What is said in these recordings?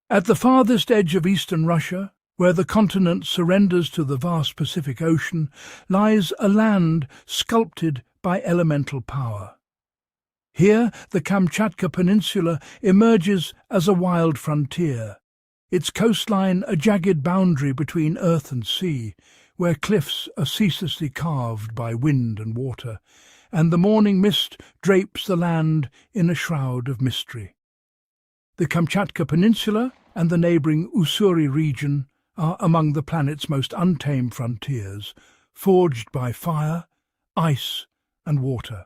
At the farthest edge of eastern Russia, where the continent surrenders to the vast Pacific Ocean, lies a land sculpted by elemental power. Here, the Kamchatka Peninsula emerges as a wild frontier, its coastline a jagged boundary between earth and sea, where cliffs are ceaselessly carved by wind and water, and the morning mist drapes the land in a shroud of mystery. The Kamchatka Peninsula and the neighbouring Ussuri region are among the planet's most untamed frontiers, forged by fire, ice and water.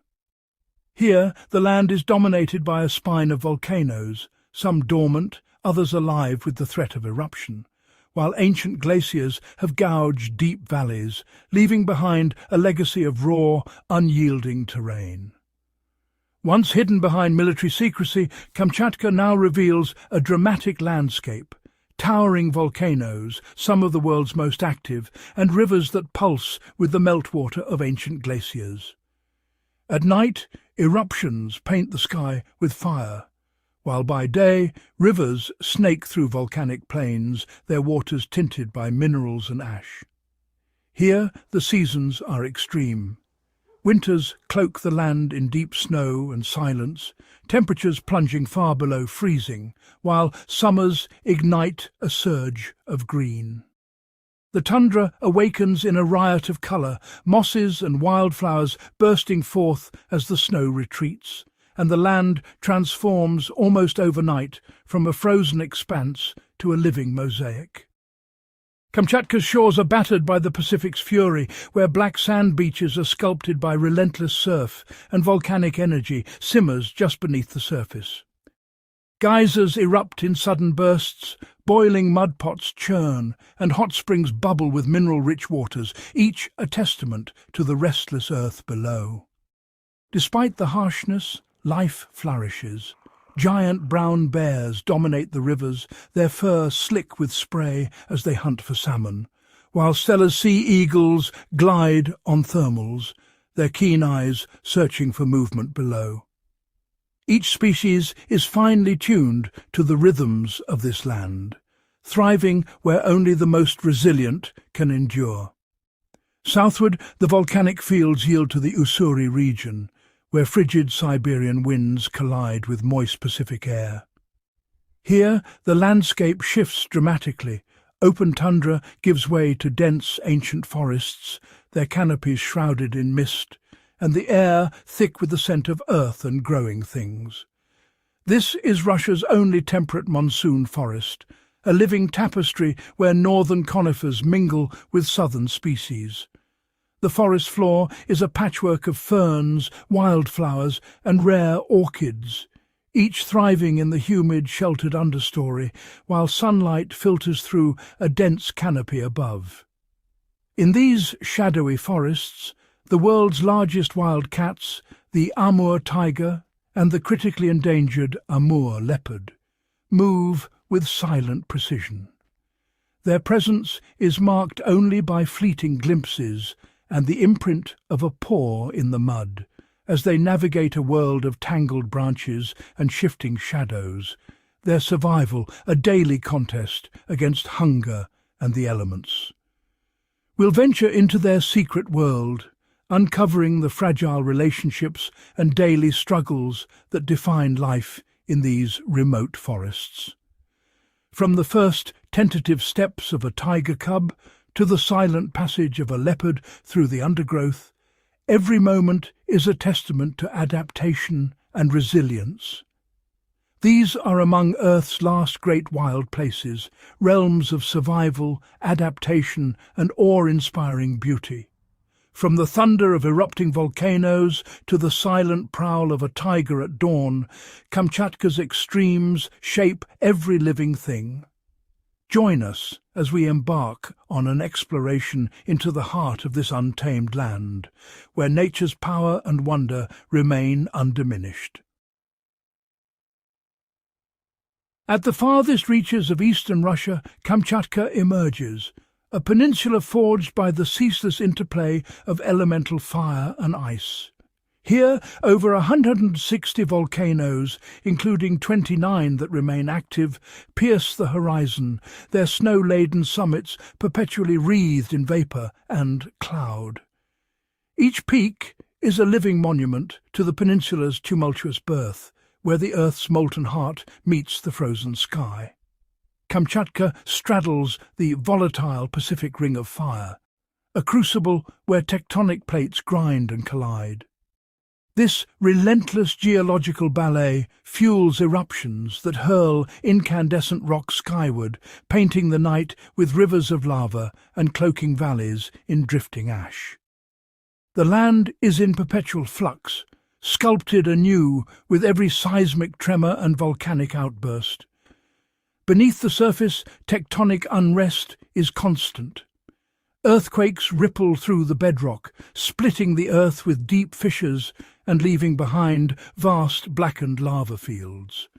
Here the land is dominated by a spine of volcanoes, some dormant, others alive with the threat of eruption, while ancient glaciers have gouged deep valleys, leaving behind a legacy of raw, unyielding terrain. Once hidden behind military secrecy, Kamchatka now reveals a dramatic landscape, towering volcanoes, some of the world's most active, and rivers that pulse with the meltwater of ancient glaciers. At night, eruptions paint the sky with fire, while by day, rivers snake through volcanic plains, their waters tinted by minerals and ash. Here, the seasons are extreme. Winters cloak the land in deep snow and silence, temperatures plunging far below freezing, while summers ignite a surge of green. The tundra awakens in a riot of colour, mosses and wildflowers bursting forth as the snow retreats, and the land transforms almost overnight from a frozen expanse to a living mosaic. Kamchatka's shores are battered by the Pacific's fury, where black sand beaches are sculpted by relentless surf, and volcanic energy simmers just beneath the surface. Geysers erupt in sudden bursts, boiling mud pots churn, and hot springs bubble with mineral-rich waters, each a testament to the restless earth below. Despite the harshness, life flourishes. Giant brown bears dominate the rivers, their fur slick with spray as they hunt for salmon, while stellar sea eagles glide on thermals, their keen eyes searching for movement below. Each species is finely tuned to the rhythms of this land, thriving where only the most resilient can endure. Southward, the volcanic fields yield to the Ussuri region, where frigid Siberian winds collide with moist Pacific air. Here, the landscape shifts dramatically. Open tundra gives way to dense ancient forests, their canopies shrouded in mist, and the air thick with the scent of earth and growing things. This is Russia's only temperate monsoon forest, a living tapestry where northern conifers mingle with southern species. The forest floor is a patchwork of ferns, wildflowers, and rare orchids, each thriving in the humid, sheltered understory, while sunlight filters through a dense canopy above. In these shadowy forests, the world's largest wild cats, the Amur taiga and the critically endangered Amur leopard, move with silent precision. Their presence is marked only by fleeting glimpses and the imprint of a paw in the mud, as they navigate a world of tangled branches and shifting shadows, their survival a daily contest against hunger and the elements. We'll venture into their secret world, uncovering the fragile relationships and daily struggles that define life in these remote forests. From the first tentative steps of a tiger cub to the silent passage of a leopard through the undergrowth, every moment is a testament to adaptation and resilience. These are among Earth's last great wild places, realms of survival, adaptation, and awe-inspiring beauty. From the thunder of erupting volcanoes to the silent prowl of a tiger at dawn, Kamchatka's extremes shape every living thing. Join us as we embark on an exploration into the heart of this untamed land, where nature's power and wonder remain undiminished. At the farthest reaches of eastern Russia, Kamchatka emerges, a peninsula forged by the ceaseless interplay of elemental fire and ice. Here, over 160 volcanoes, including 29 that remain active, pierce the horizon, their snow-laden summits perpetually wreathed in vapour and cloud. Each peak is a living monument to the peninsula's tumultuous birth, where the Earth's molten heart meets the frozen sky. Kamchatka straddles the volatile Pacific Ring of Fire, a crucible where tectonic plates grind and collide. This relentless geological ballet fuels eruptions that hurl incandescent rock skyward, painting the night with rivers of lava and cloaking valleys in drifting ash. The land is in perpetual flux, sculpted anew with every seismic tremor and volcanic outburst. Beneath the surface, tectonic unrest is constant. Earthquakes ripple through the bedrock, splitting the earth with deep fissures and leaving behind vast blackened lava fields.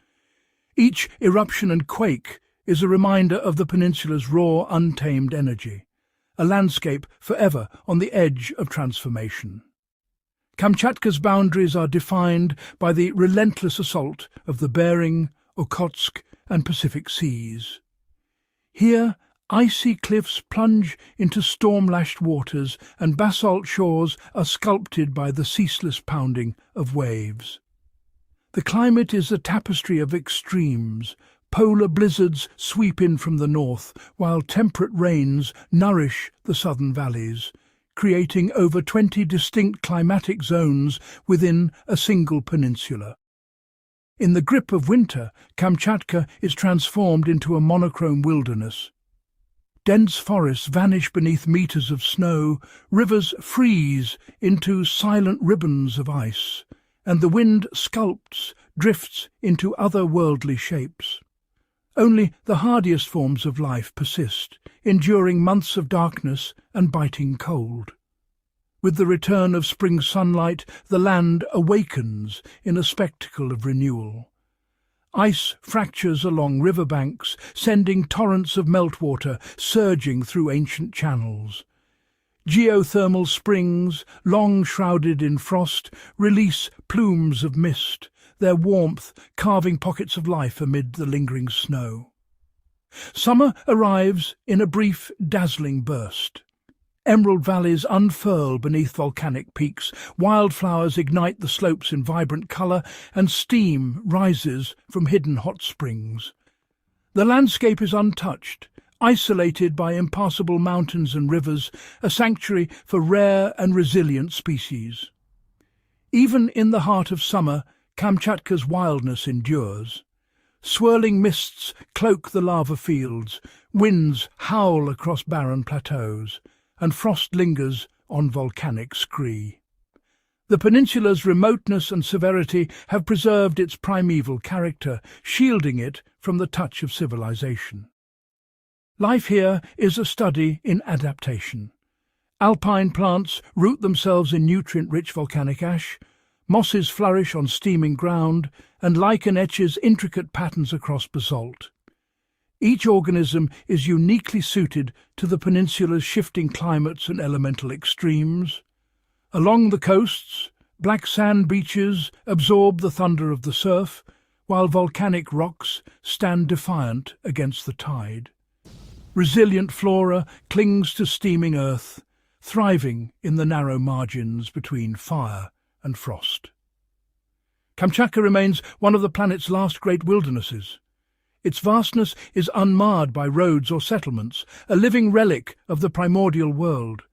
Each eruption and quake is a reminder of the peninsula's raw, untamed energy, a landscape forever on the edge of transformation. Kamchatka's boundaries are defined by the relentless assault of the Bering, Okhotsk, and Pacific Seas. Here, icy cliffs plunge into storm-lashed waters, and basalt shores are sculpted by the ceaseless pounding of waves. The climate is a tapestry of extremes. Polar blizzards sweep in from the north, while temperate rains nourish the southern valleys, creating over 20 distinct climatic zones within a single peninsula. In the grip of winter, Kamchatka is transformed into a monochrome wilderness. Dense forests vanish beneath meters of snow, rivers freeze into silent ribbons of ice, and the wind sculpts, drifts into otherworldly shapes. Only the hardiest forms of life persist, enduring months of darkness and biting cold. With the return of spring sunlight, the land awakens in a spectacle of renewal. Ice fractures along riverbanks, sending torrents of meltwater surging through ancient channels. Geothermal springs, long shrouded in frost, release plumes of mist, their warmth carving pockets of life amid the lingering snow. Summer arrives in a brief, dazzling burst. Emerald valleys unfurl beneath volcanic peaks, wildflowers ignite the slopes in vibrant colour, and steam rises from hidden hot springs. The landscape is untouched, isolated by impassable mountains and rivers, a sanctuary for rare and resilient species. Even in the heart of summer, Kamchatka's wildness endures. Swirling mists cloak the lava fields, winds howl across barren plateaus, and frost lingers on volcanic scree. The peninsula's remoteness and severity have preserved its primeval character, shielding it from the touch of civilization. Life here is a study in adaptation. Alpine plants root themselves in nutrient-rich volcanic ash, mosses flourish on steaming ground, and lichen etches intricate patterns across basalt. Each organism is uniquely suited to the peninsula's shifting climates and elemental extremes. Along the coasts, black sand beaches absorb the thunder of the surf, while volcanic rocks stand defiant against the tide. Resilient flora clings to steaming earth, thriving in the narrow margins between fire and frost. Kamchatka remains one of the planet's last great wildernesses. Its vastness is unmarred by roads or settlements, a living relic of the primordial world,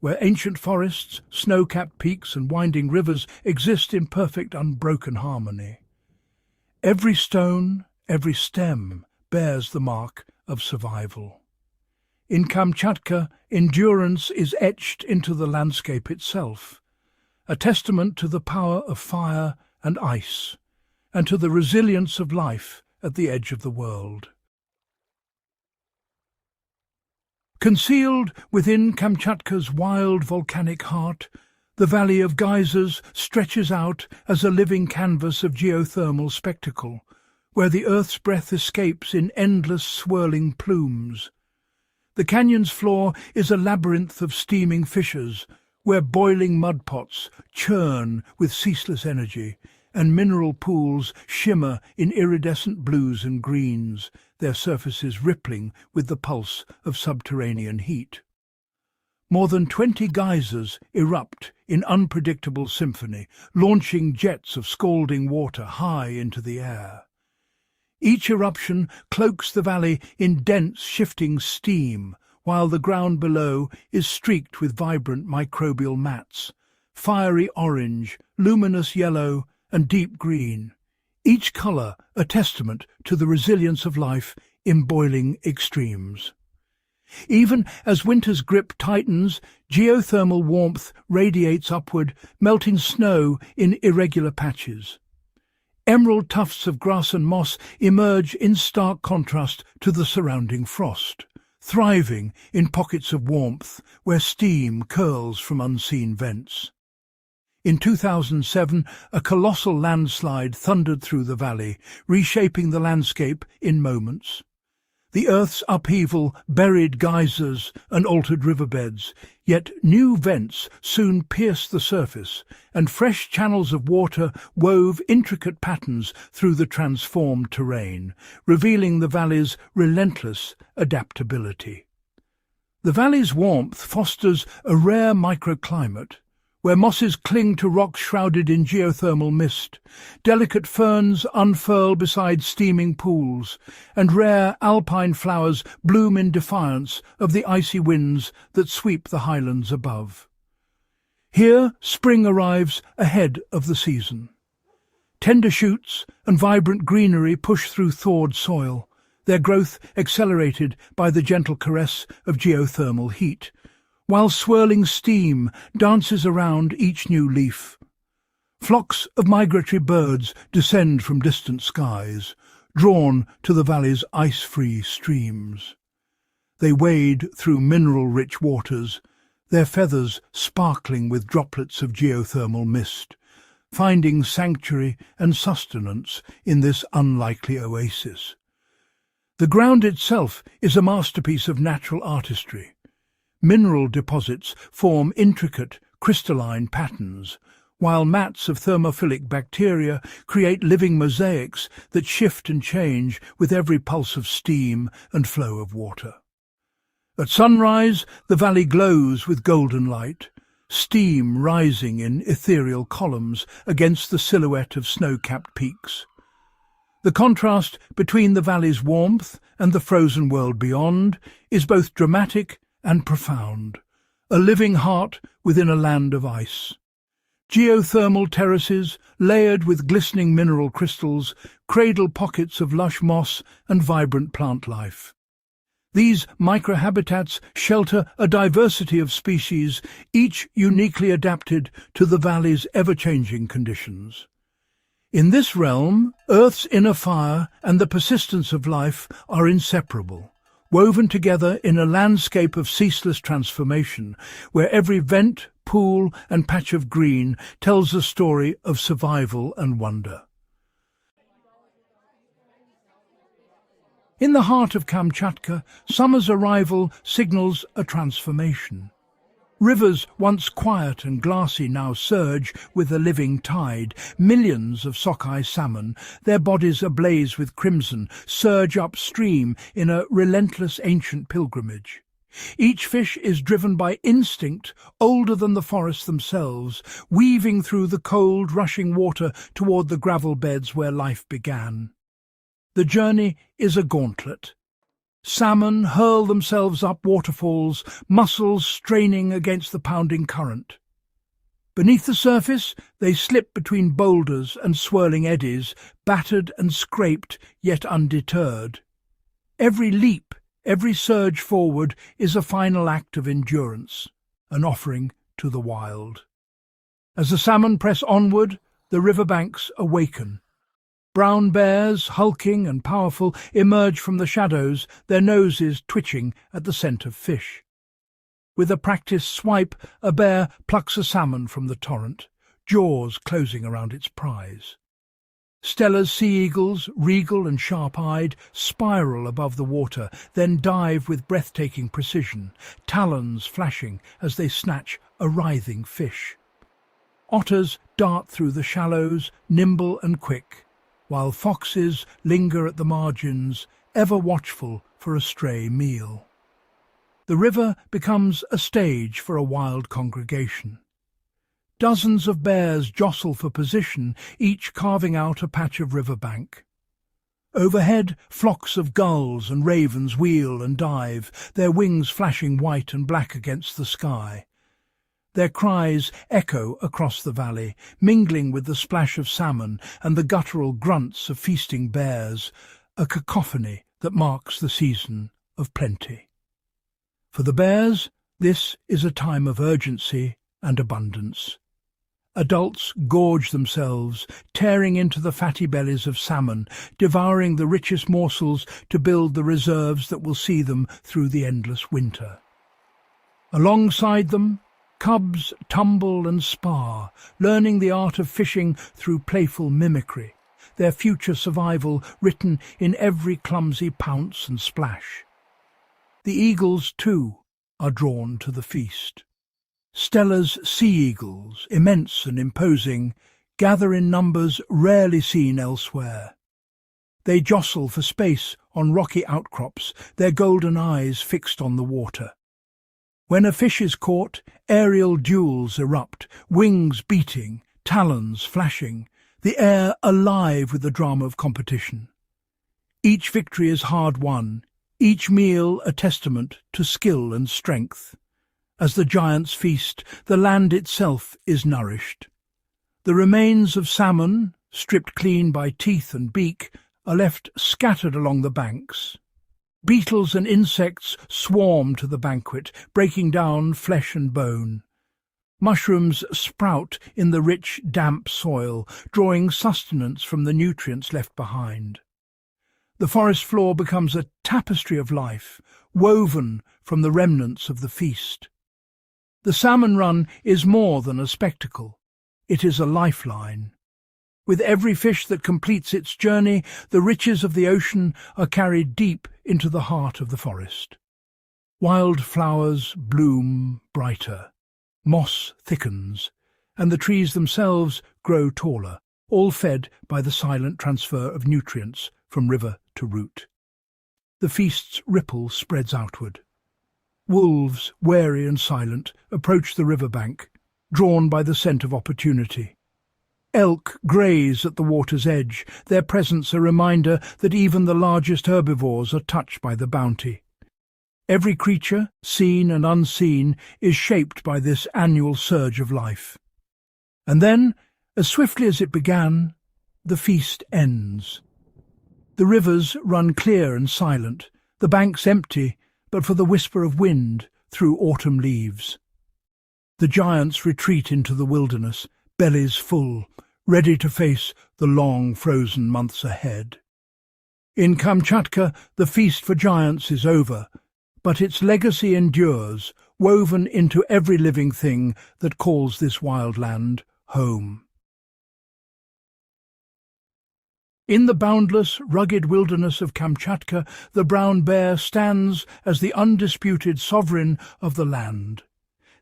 where ancient forests, snow-capped peaks and winding rivers exist in perfect unbroken harmony. Every stone, every stem bears the mark of survival. In Kamchatka, endurance is etched into the landscape itself, a testament to the power of fire and ice, and to the resilience of life at the edge of the world. Concealed within Kamchatka's wild volcanic heart, the Valley of Geysers stretches out as a living canvas of geothermal spectacle, where the Earth's breath escapes in endless swirling plumes. The canyon's floor is a labyrinth of steaming fissures, where boiling mud pots churn with ceaseless energy, and mineral pools shimmer in iridescent blues and greens, their surfaces rippling with the pulse of subterranean heat. More than 20 geysers erupt in unpredictable symphony, launching jets of scalding water high into the air. Each eruption cloaks the valley in dense, shifting steam, while the ground below is streaked with vibrant microbial mats, fiery orange, luminous yellow, and deep green, each colour a testament to the resilience of life in boiling extremes. Even as winter's grip tightens, geothermal warmth radiates upward, melting snow in irregular patches. Emerald tufts of grass and moss emerge in stark contrast to the surrounding frost, thriving in pockets of warmth where steam curls from unseen vents. In 2007, a colossal landslide thundered through the valley, reshaping the landscape in moments. The Earth's upheaval buried geysers and altered riverbeds, yet new vents soon pierced the surface, and fresh channels of water wove intricate patterns through the transformed terrain, revealing the valley's relentless adaptability. The valley's warmth fosters a rare microclimate, where mosses cling to rocks shrouded in geothermal mist, delicate ferns unfurl beside steaming pools, and rare alpine flowers bloom in defiance of the icy winds that sweep the highlands above. Here spring arrives ahead of the season. Tender shoots and vibrant greenery push through thawed soil, their growth accelerated by the gentle caress of geothermal heat, while swirling steam dances around each new leaf. Flocks of migratory birds descend from distant skies, drawn to the valley's ice-free streams. They wade through mineral-rich waters, their feathers sparkling with droplets of geothermal mist, finding sanctuary and sustenance in this unlikely oasis. The ground itself is a masterpiece of natural artistry. Mineral deposits form intricate, crystalline patterns, while mats of thermophilic bacteria create living mosaics that shift and change with every pulse of steam and flow of water. At sunrise, the valley glows with golden light, steam rising in ethereal columns against the silhouette of snow-capped peaks. The contrast between the valley's warmth and the frozen world beyond is both dramatic and profound, a living heart within a land of ice. Geothermal terraces, layered with glistening mineral crystals, cradle pockets of lush moss and vibrant plant life. These microhabitats shelter a diversity of species, each uniquely adapted to the valley's ever-changing conditions. In this realm, Earth's inner fire and the persistence of life are inseparable, woven together in a landscape of ceaseless transformation, where every vent, pool and patch of green tells a story of survival and wonder. In the heart of Kamchatka, summer's arrival signals a transformation. Rivers once quiet and glassy now surge with a living tide. Millions of sockeye salmon, their bodies ablaze with crimson, surge upstream in a relentless ancient pilgrimage. Each fish is driven by instinct older than the forests themselves, weaving through the cold, rushing water toward the gravel beds where life began. The journey is a gauntlet. Salmon hurl themselves up waterfalls, muscles straining against the pounding current. Beneath the surface, they slip between boulders and swirling eddies, battered and scraped, yet undeterred. Every leap, every surge forward is a final act of endurance, an offering to the wild. As the salmon press onward, the riverbanks awaken. Brown bears, hulking and powerful, emerge from the shadows, their noses twitching at the scent of fish. With a practiced swipe, a bear plucks a salmon from the torrent, jaws closing around its prize. Stella's sea eagles, regal and sharp-eyed, spiral above the water, then dive with breathtaking precision, talons flashing as they snatch a writhing fish. Otters dart through the shallows, nimble and quick, while foxes linger at the margins, ever watchful for a stray meal. The river becomes a stage for a wild congregation. Dozens of bears jostle for position, each carving out a patch of riverbank. Overhead, flocks of gulls and ravens wheel and dive, their wings flashing white and black against the sky. Their cries echo across the valley, mingling with the splash of salmon and the guttural grunts of feasting bears, a cacophony that marks the season of plenty. For the bears, this is a time of urgency and abundance. Adults gorge themselves, tearing into the fatty bellies of salmon, devouring the richest morsels to build the reserves that will see them through the endless winter. Alongside them, cubs tumble and spar, learning the art of fishing through playful mimicry, their future survival written in every clumsy pounce and splash. The eagles, too, are drawn to the feast. Stella's sea eagles, immense and imposing, gather in numbers rarely seen elsewhere. They jostle for space on rocky outcrops, their golden eyes fixed on the water. When a fish is caught, aerial duels erupt, wings beating, talons flashing, the air alive with the drama of competition. Each victory is hard-won, each meal a testament to skill and strength. As the giants feast, the land itself is nourished. The remains of salmon, stripped clean by teeth and beak, are left scattered along the banks. Beetles and insects swarm to the banquet, breaking down flesh and bone. Mushrooms sprout in the rich, damp soil, drawing sustenance from the nutrients left behind. The forest floor becomes a tapestry of life, woven from the remnants of the feast. The salmon run is more than a spectacle. It is a lifeline. With every fish that completes its journey, the riches of the ocean are carried deep into the heart of the forest. Wild flowers bloom brighter, moss thickens, and the trees themselves grow taller, all fed by the silent transfer of nutrients from river to root. The feast's ripple spreads outward. Wolves, wary and silent, approach the riverbank, drawn by the scent of opportunity. Elk graze at the water's edge, their presence a reminder that even the largest herbivores are touched by the bounty. Every creature, seen and unseen, is shaped by this annual surge of life. And then, as swiftly as it began, the feast ends. The rivers run clear and silent, the banks empty, but for the whisper of wind through autumn leaves. The giants retreat into the wilderness, bellies full, ready to face the long frozen months ahead. In Kamchatka, the feast for giants is over, but its legacy endures, woven into every living thing that calls this wild land home. In the boundless, rugged wilderness of Kamchatka, the brown bear stands as the undisputed sovereign of the land.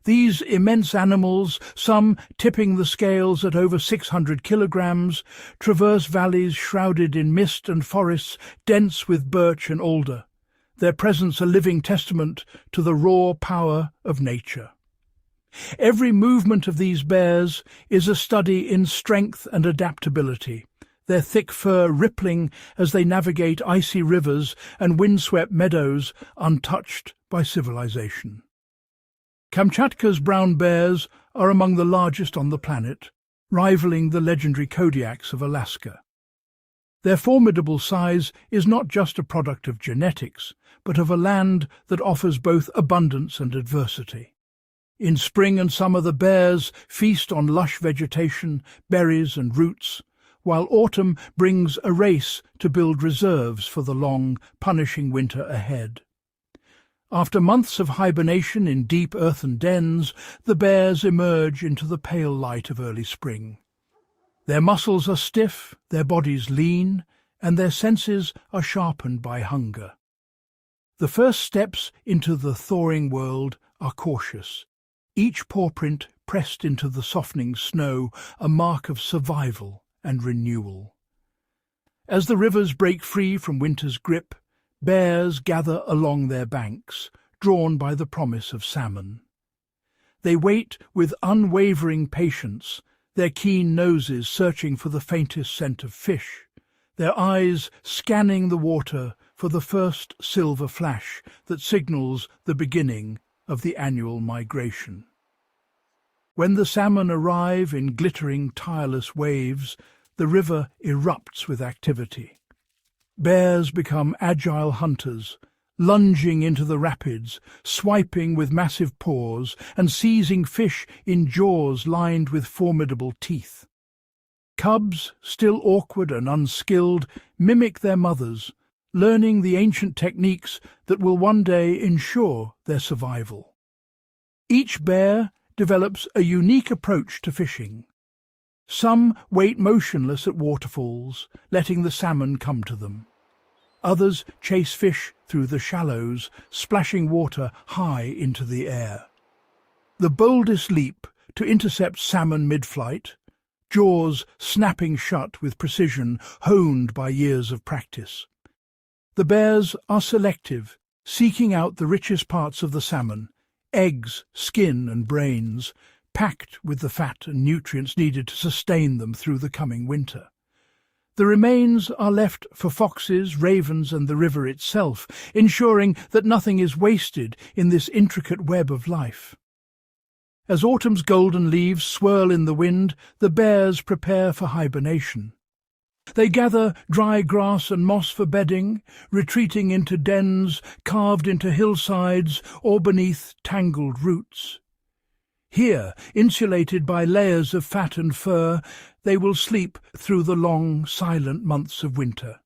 These immense animals, some tipping the scales at over 600 kilograms, traverse valleys shrouded in mist and forests dense with birch and alder, their presence a living testament to the raw power of nature. Every movement of these bears is a study in strength and adaptability, their thick fur rippling as they navigate icy rivers and windswept meadows untouched by civilization. Kamchatka's brown bears are among the largest on the planet, rivaling the legendary Kodiaks of Alaska. Their formidable size is not just a product of genetics, but of a land that offers both abundance and adversity. In spring and summer the bears feast on lush vegetation, berries and roots, while autumn brings a race to build reserves for the long, punishing winter ahead. After months of hibernation in deep earthen dens, the bears emerge into the pale light of early spring. Their muscles are stiff, their bodies lean, and their senses are sharpened by hunger. The first steps into the thawing world are cautious, each pawprint pressed into the softening snow a mark of survival and renewal. As the rivers break free from winter's grip, bears gather along their banks, drawn by the promise of salmon. They wait with unwavering patience, their keen noses searching for the faintest scent of fish, their eyes scanning the water for the first silver flash that signals the beginning of the annual migration. When the salmon arrive in glittering, tireless waves, the river erupts with activity. Bears become agile hunters, lunging into the rapids, swiping with massive paws and seizing fish in jaws lined with formidable teeth. Cubs, still awkward and unskilled, mimic their mothers, learning the ancient techniques that will one day ensure their survival. Each bear develops a unique approach to fishing. Some wait motionless at waterfalls, letting the salmon come to them. Others chase fish through the shallows, splashing water high into the air. The boldest leap to intercept salmon mid-flight, jaws snapping shut with precision honed by years of practice. The bears are selective, seeking out the richest parts of the salmon, eggs, skin and brains, packed with the fat and nutrients needed to sustain them through the coming winter. The remains are left for foxes, ravens and the river itself, ensuring that nothing is wasted in this intricate web of life. As autumn's golden leaves swirl in the wind, the bears prepare for hibernation. They gather dry grass and moss for bedding, retreating into dens carved into hillsides or beneath tangled roots. Here, insulated by layers of fat and fur, they will sleep through the long, silent months of winter,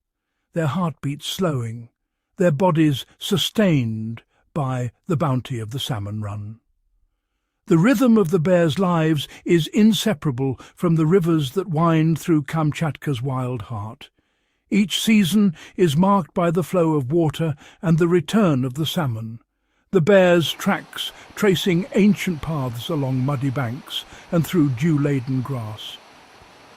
their heartbeats slowing, their bodies sustained by the bounty of the salmon run. The rhythm of the bears' lives is inseparable from the rivers that wind through Kamchatka's wild heart. Each season is marked by the flow of water and the return of the salmon, the bears' tracks tracing ancient paths along muddy banks and through dew-laden grass.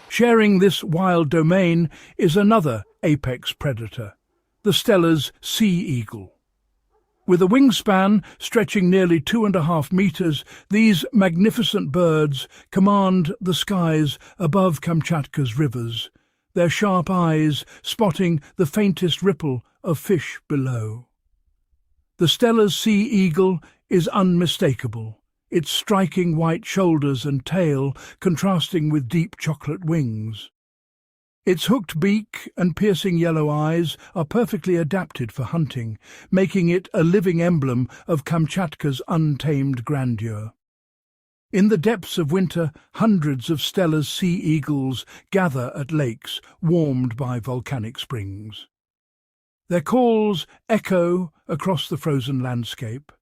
Sharing this wild domain is another apex predator, the Stella's sea eagle. With a wingspan stretching nearly 2.5 meters, these magnificent birds command the skies above Kamchatka's rivers, their sharp eyes spotting the faintest ripple of fish below. The Stella's sea eagle is unmistakable, its striking white shoulders and tail contrasting with deep chocolate wings. Its hooked beak and piercing yellow eyes are perfectly adapted for hunting, making it a living emblem of Kamchatka's untamed grandeur. In the depths of winter, hundreds of Stella's sea eagles gather at lakes warmed by volcanic springs. Their calls echo across the frozen landscape,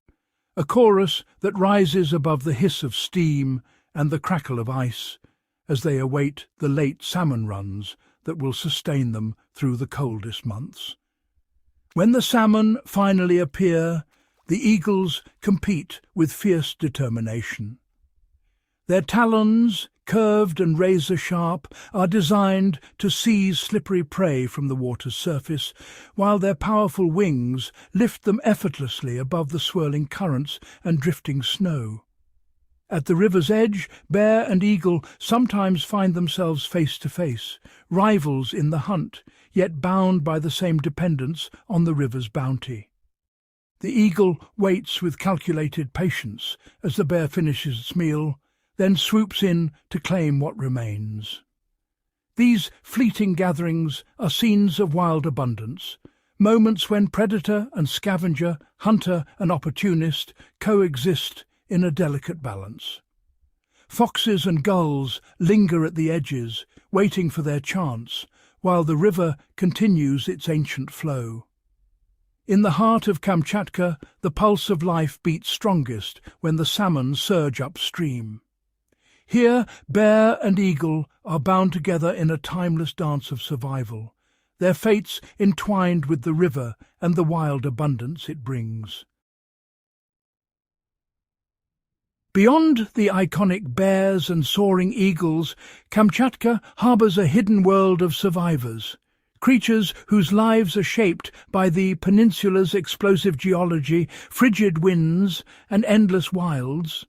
a chorus that rises above the hiss of steam and the crackle of ice as they await the late salmon runs that will sustain them through the coldest months. When the salmon finally appear, the eagles compete with fierce determination. Their talons, curved and razor-sharp, are designed to seize slippery prey from the water's surface, while their powerful wings lift them effortlessly above the swirling currents and drifting snow. At the river's edge, bear and eagle sometimes find themselves face to face, rivals in the hunt, yet bound by the same dependence on the river's bounty. The eagle waits with calculated patience as the bear finishes its meal, then swoops in to claim what remains. These fleeting gatherings are scenes of wild abundance, moments when predator and scavenger, hunter and opportunist coexist in a delicate balance. Foxes and gulls linger at the edges, waiting for their chance, while the river continues its ancient flow. In the heart of Kamchatka, the pulse of life beats strongest when the salmon surge upstream. Here, bear and eagle are bound together in a timeless dance of survival, their fates entwined with the river and the wild abundance it brings. Beyond the iconic bears and soaring eagles, Kamchatka harbours a hidden world of survivors, creatures whose lives are shaped by the peninsula's explosive geology, frigid winds, and endless wilds.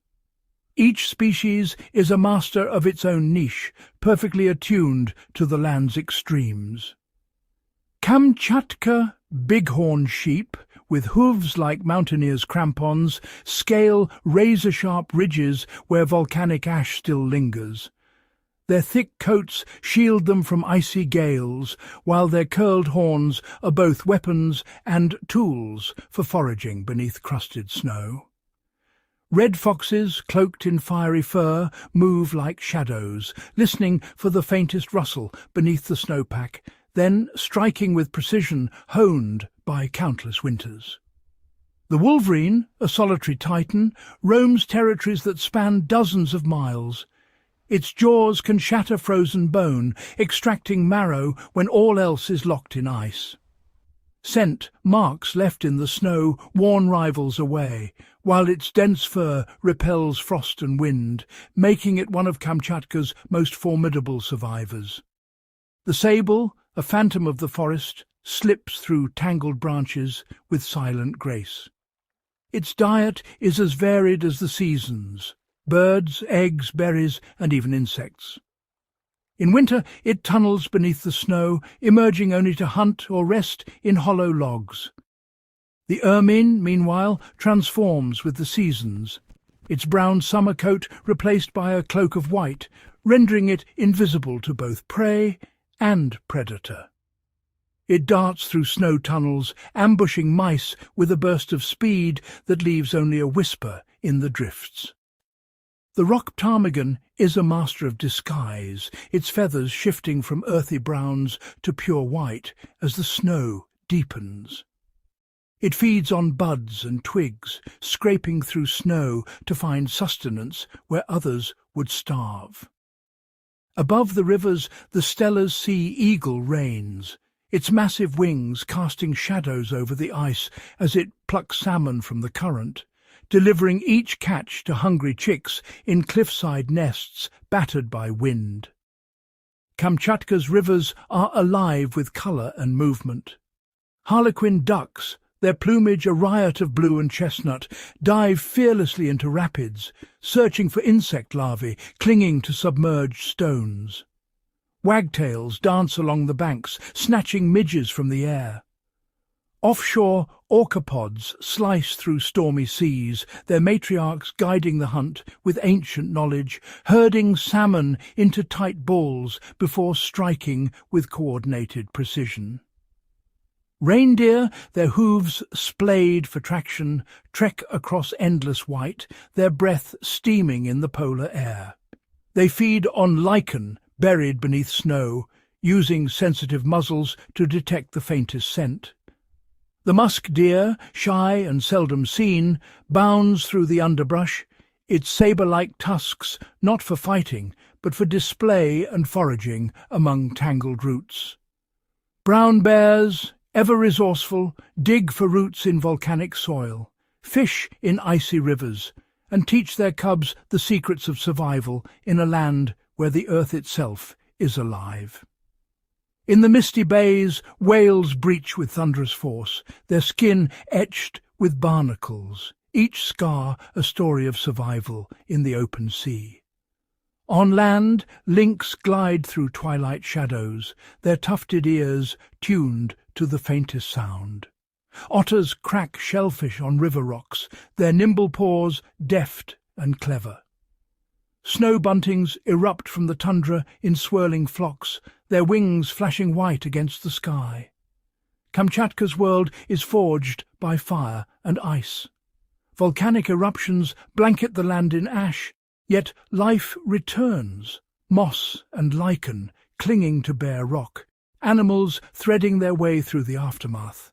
Each species is a master of its own niche, perfectly attuned to the land's extremes. Kamchatka bighorn sheep, with hooves like mountaineers' crampons, scale razor-sharp ridges where volcanic ash still lingers. Their thick coats shield them from icy gales, while their curled horns are both weapons and tools for foraging beneath crusted snow. Red foxes, cloaked in fiery fur, move like shadows, listening for the faintest rustle beneath the snowpack, then striking with precision honed by countless winters. The wolverine, a solitary titan, roams territories that span dozens of miles. Its jaws can shatter frozen bone, extracting marrow when all else is locked in ice. Scent marks left in the snow warn rivals away, while its dense fur repels frost and wind, making it one of Kamchatka's most formidable survivors. The sable, a phantom of the forest, slips through tangled branches with silent grace. Its diet is as varied as the seasons: birds, eggs, berries, and even insects. In winter it tunnels beneath the snow, emerging only to hunt or rest in hollow logs. The ermine, meanwhile, transforms with the seasons, its brown summer coat replaced by a cloak of white, rendering it invisible to both prey and predator. It darts through snow tunnels, ambushing mice with a burst of speed that leaves only a whisper in the drifts. The rock ptarmigan is a master of disguise, its feathers shifting from earthy browns to pure white as the snow deepens. It feeds on buds and twigs, scraping through snow to find sustenance where others would starve. Above the rivers, the Stella's sea eagle reigns, its massive wings casting shadows over the ice as it plucks salmon from the current, delivering each catch to hungry chicks in cliffside nests battered by wind. Kamchatka's rivers are alive with colour and movement. Harlequin ducks, their plumage a riot of blue and chestnut, dive fearlessly into rapids, searching for insect larvae clinging to submerged stones. Wagtails dance along the banks, snatching midges from the air. Offshore orcapods slice through stormy seas, their matriarchs guiding the hunt with ancient knowledge, herding salmon into tight balls before striking with coordinated precision. Reindeer, their hooves splayed for traction, trek across endless white, their breath steaming in the polar air. They feed on lichen buried beneath snow, using sensitive muzzles to detect the faintest scent. The musk deer, shy and seldom seen, bounds through the underbrush, its sabre-like tusks not for fighting, but for display and foraging among tangled roots. Brown bears, ever resourceful, dig for roots in volcanic soil, fish in icy rivers, and teach their cubs the secrets of survival in a land where the earth itself is alive. In the misty bays, whales breach with thunderous force, their skin etched with barnacles, each scar a story of survival in the open sea. On land, lynx glide through twilight shadows, their tufted ears tuned to the faintest sound. Otters crack shellfish on river rocks, their nimble paws deft and clever. Snow buntings erupt from the tundra in swirling flocks, their wings flashing white against the sky. Kamchatka's world is forged by fire and ice. Volcanic eruptions blanket the land in ash, yet life returns, moss and lichen clinging to bare rock, animals threading their way through the aftermath.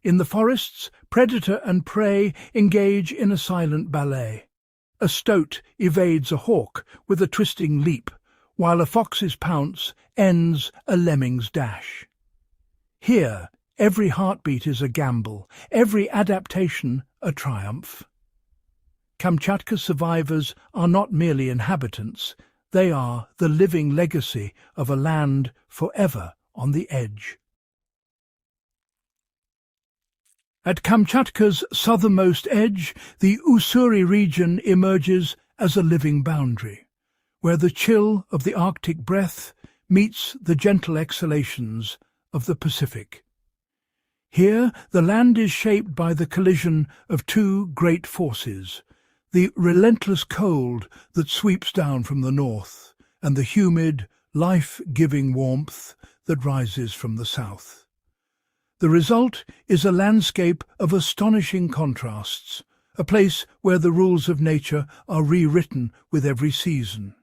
In the forests, predator and prey engage in a silent ballet. A stoat evades a hawk with a twisting leap, while a fox's pounce ends a lemming's dash. Here, every heartbeat is a gamble, every adaptation a triumph. Kamchatka survivors are not merely inhabitants, they are the living legacy of a land forever on the edge. At Kamchatka's southernmost edge, the Ussuri region emerges as a living boundary, where the chill of the Arctic breath meets the gentle exhalations of the Pacific. Here, the land is shaped by the collision of two great forces, the relentless cold that sweeps down from the north and the humid, life-giving warmth that rises from the south. The result is a landscape of astonishing contrasts, a place where the rules of nature are rewritten with every season.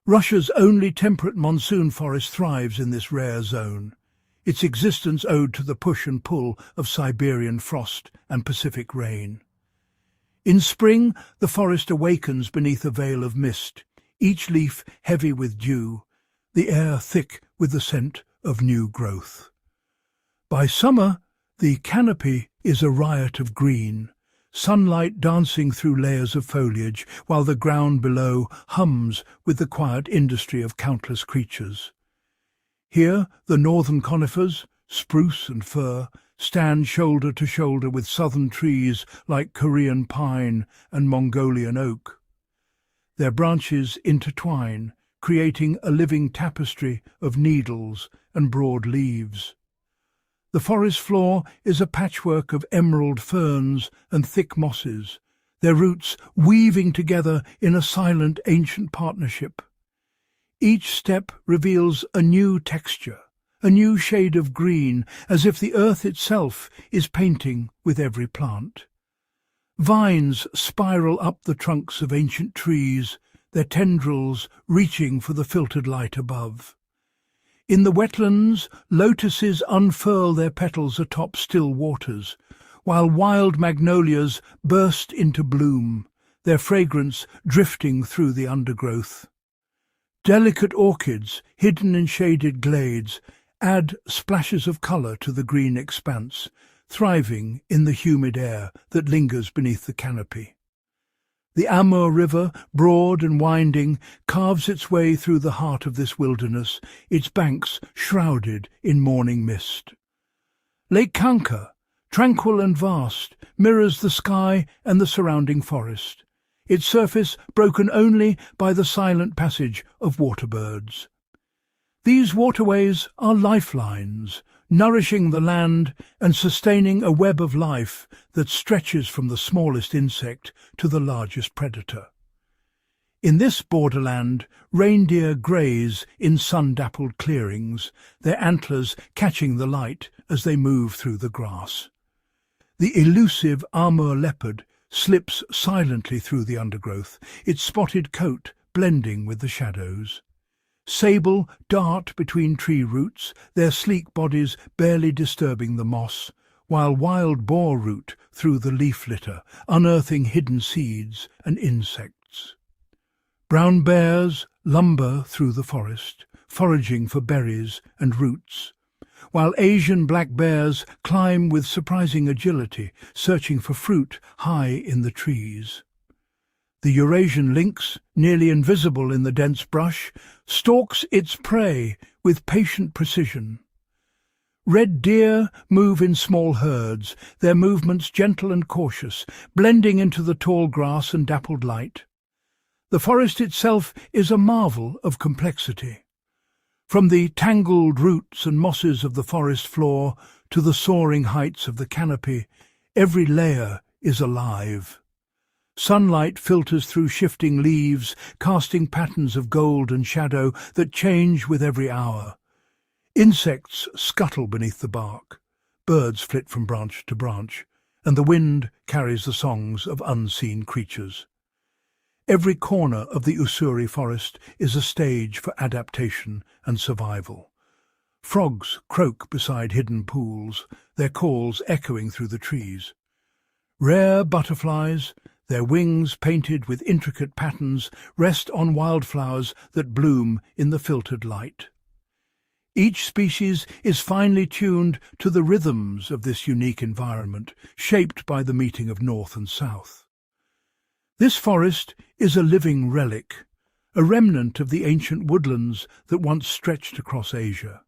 Russia's only temperate monsoon forest thrives in this rare zone, its existence owed to the push and pull of Siberian frost and Pacific rain. In spring, the forest awakens beneath a veil of mist, each leaf heavy with dew, the air thick with the scent of new growth. By summer, the canopy is a riot of green, sunlight dancing through layers of foliage, while the ground below hums with the quiet industry of countless creatures. Here, the northern conifers, spruce and fir, stand shoulder to shoulder with southern trees like Korean pine and Mongolian oak. Their branches intertwine, creating a living tapestry of needles and broad leaves. The forest floor is a patchwork of emerald ferns and thick mosses, their roots weaving together in a silent ancient partnership. Each step reveals a new texture, a new shade of green, as if the earth itself is painting with every plant. Vines spiral up the trunks of ancient trees, their tendrils reaching for the filtered light above. In the wetlands, lotuses unfurl their petals atop still waters, while wild magnolias burst into bloom, their fragrance drifting through the undergrowth. Delicate orchids, hidden in shaded glades, add splashes of colour to the green expanse, thriving in the humid air that lingers beneath the canopy. The Amur River, broad and winding, carves its way through the heart of this wilderness, its banks shrouded in morning mist. Lake Kanka, tranquil and vast, mirrors the sky and the surrounding forest, its surface broken only by the silent passage of waterbirds. These waterways are lifelines, nourishing the land and sustaining a web of life that stretches from the smallest insect to the largest predator. In this borderland, reindeer graze in sun-dappled clearings, their antlers catching the light as they move through the grass. The elusive Amur leopard slips silently through the undergrowth, its spotted coat blending with the shadows. Sable dart between tree roots, their sleek bodies barely disturbing the moss, while wild boar root through the leaf litter, unearthing hidden seeds and insects. Brown bears lumber through the forest, foraging for berries and roots, while Asian black bears climb with surprising agility, searching for fruit high in the trees. The Eurasian lynx, nearly invisible in the dense brush, stalks its prey with patient precision. Red deer move in small herds, their movements gentle and cautious, blending into the tall grass and dappled light. The forest itself is a marvel of complexity. From the tangled roots and mosses of the forest floor to the soaring heights of the canopy, every layer is alive. Sunlight filters through shifting leaves, casting patterns of gold and shadow that change with every hour. Insects scuttle beneath the bark, birds flit from branch to branch, and the wind carries the songs of unseen creatures. Every corner of the Ussuri forest is a stage for adaptation and survival. Frogs croak beside hidden pools, their calls echoing through the trees. Rare butterflies, Their wings, painted with intricate patterns, rest on wildflowers that bloom in the filtered light. Each species is finely tuned to the rhythms of this unique environment, shaped by the meeting of north and south. This forest is a living relic, a remnant of the ancient woodlands that once stretched across Asia.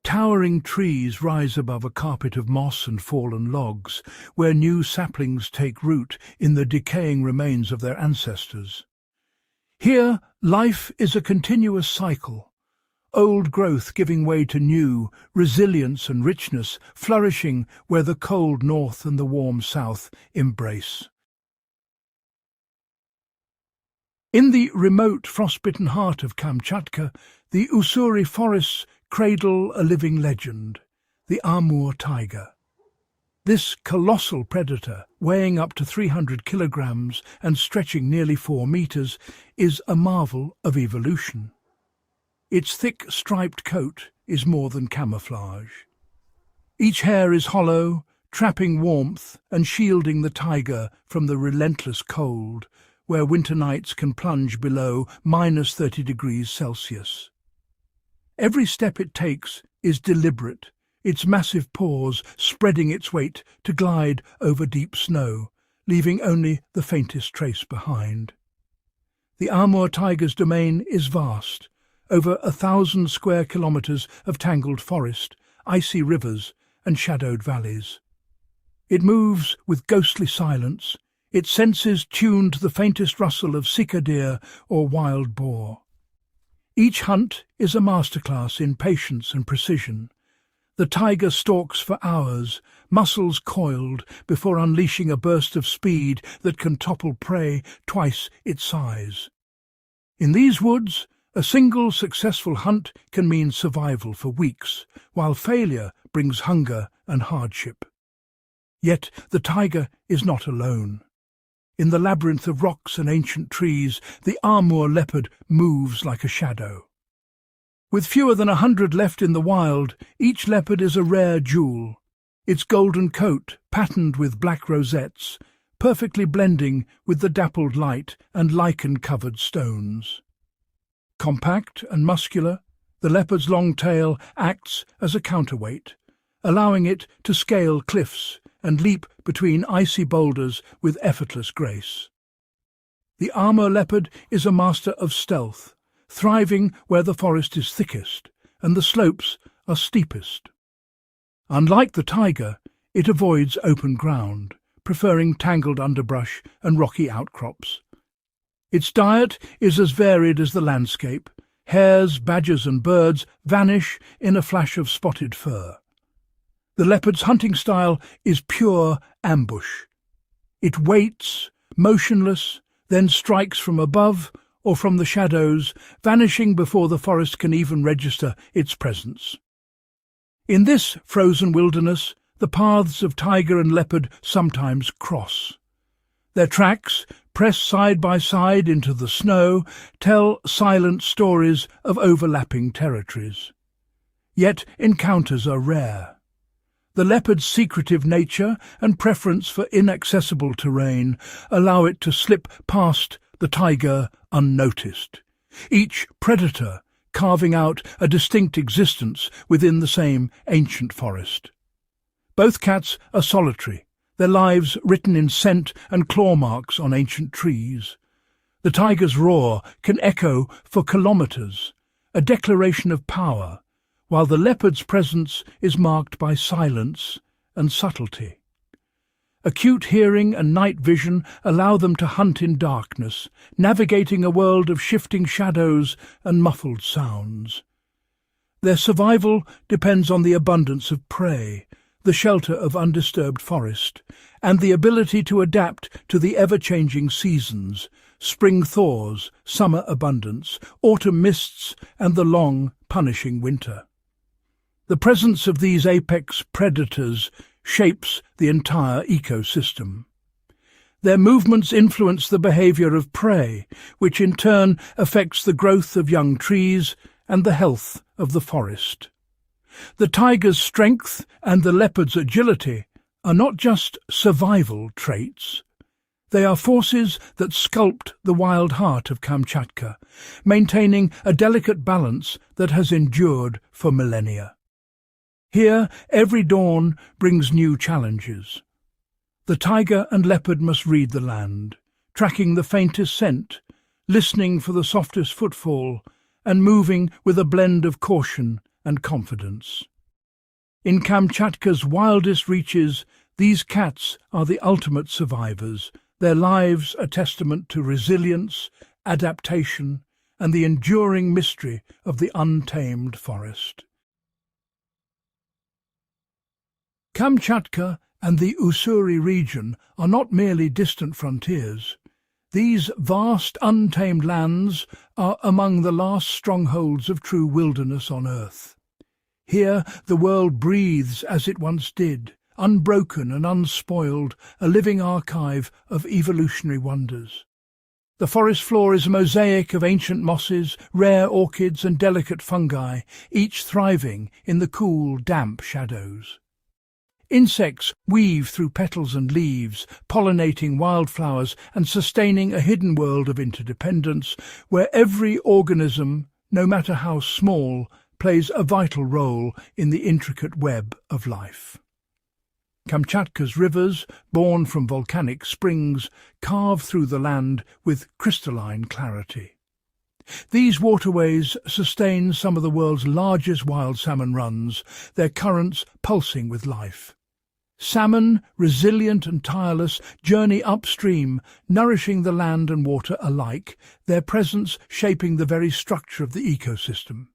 Towering trees rise above a carpet of moss and fallen logs, where new saplings take root in the decaying remains of their ancestors. Here, life is a continuous cycle, old growth giving way to new, resilience and richness flourishing where the cold north and the warm south embrace. In the remote, frost-bitten heart of Kamchatka, the Ussuri forests cradle a living legend, the Amur taiga. This colossal predator, weighing up to 300 kilograms and stretching nearly 4 meters, is a marvel of evolution. Its thick striped coat is more than camouflage. Each hair is hollow, trapping warmth and shielding the tiger from the relentless cold, where winter nights can plunge below -30 degrees Celsius. Every step it takes is deliberate, its massive paws spreading its weight to glide over deep snow, leaving only the faintest trace behind. The Amur taiga's domain is vast, over 1,000 square kilometers of tangled forest, icy rivers and shadowed valleys. It moves with ghostly silence, its senses tuned to the faintest rustle of sika deer or wild boar. Each hunt is a masterclass in patience and precision. The tiger stalks for hours, muscles coiled, before unleashing a burst of speed that can topple prey twice its size. In these woods, a single successful hunt can mean survival for weeks, while failure brings hunger and hardship. Yet the tiger is not alone. In the labyrinth of rocks and ancient trees, the Amur leopard moves like a shadow. With fewer than 100 left in the wild, each leopard is a rare jewel, its golden coat patterned with black rosettes, perfectly blending with the dappled light and lichen-covered stones. Compact and muscular, the leopard's long tail acts as a counterweight, allowing it to scale cliffs and leap between icy boulders with effortless grace. The Amur leopard is a master of stealth, thriving where the forest is thickest and the slopes are steepest. Unlike the tiger, it avoids open ground, preferring tangled underbrush and rocky outcrops. Its diet is as varied as the landscape. Hares, badgers and birds vanish in a flash of spotted fur. The leopard's hunting style is pure ambush. It waits, motionless, then strikes from above or from the shadows, vanishing before the forest can even register its presence. In this frozen wilderness, the paths of tiger and leopard sometimes cross. Their tracks, pressed side by side into the snow, tell silent stories of overlapping territories. Yet encounters are rare. The leopard's secretive nature and preference for inaccessible terrain allow it to slip past the tiger unnoticed, each predator carving out a distinct existence within the same ancient forest. Both cats are solitary, their lives written in scent and claw marks on ancient trees. The tiger's roar can echo for kilometers, a declaration of power, while the leopard's presence is marked by silence and subtlety. Acute hearing and night vision allow them to hunt in darkness, navigating a world of shifting shadows and muffled sounds. Their survival depends on the abundance of prey, the shelter of undisturbed forest, and the ability to adapt to the ever-changing seasons, spring thaws, summer abundance, autumn mists, and the long, punishing winter. The presence of these apex predators shapes the entire ecosystem. Their movements influence the behavior of prey, which in turn affects the growth of young trees and the health of the forest. The tiger's strength and the leopard's agility are not just survival traits. They are forces that sculpt the wild heart of Kamchatka, maintaining a delicate balance that has endured for millennia. Here, every dawn brings new challenges. The taiga and leopard must read the land, tracking the faintest scent, listening for the softest footfall, and moving with a blend of caution and confidence. In Kamchatka's wildest reaches, these cats are the ultimate survivors, their lives a testament to resilience, adaptation, and the enduring mystery of the untamed forest. Kamchatka and the Ussuri region are not merely distant frontiers. These vast, untamed lands are among the last strongholds of true wilderness on Earth. Here the world breathes as it once did, unbroken and unspoiled, a living archive of evolutionary wonders. The forest floor is a mosaic of ancient mosses, rare orchids and delicate fungi, each thriving in the cool, damp shadows. Insects weave through petals and leaves, pollinating wildflowers and sustaining a hidden world of interdependence where every organism, no matter how small, plays a vital role in the intricate web of life. Kamchatka's rivers, born from volcanic springs, carve through the land with crystalline clarity. These waterways sustain some of the world's largest wild salmon runs, their currents pulsing with life. Salmon, resilient and tireless, journey upstream, nourishing the land and water alike, their presence shaping the very structure of the ecosystem.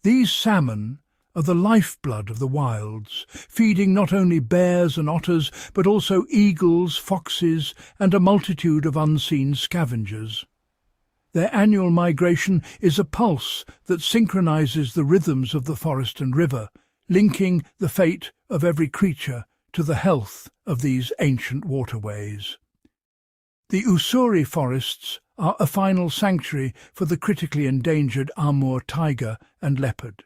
These salmon are the lifeblood of the wilds, feeding not only bears and otters, but also eagles, foxes, and a multitude of unseen scavengers. Their annual migration is a pulse that synchronizes the rhythms of the forest and river, linking the fate of every creature to the health of these ancient waterways. The Ussuri forests are a final sanctuary for the critically endangered Amur taiga and leopard.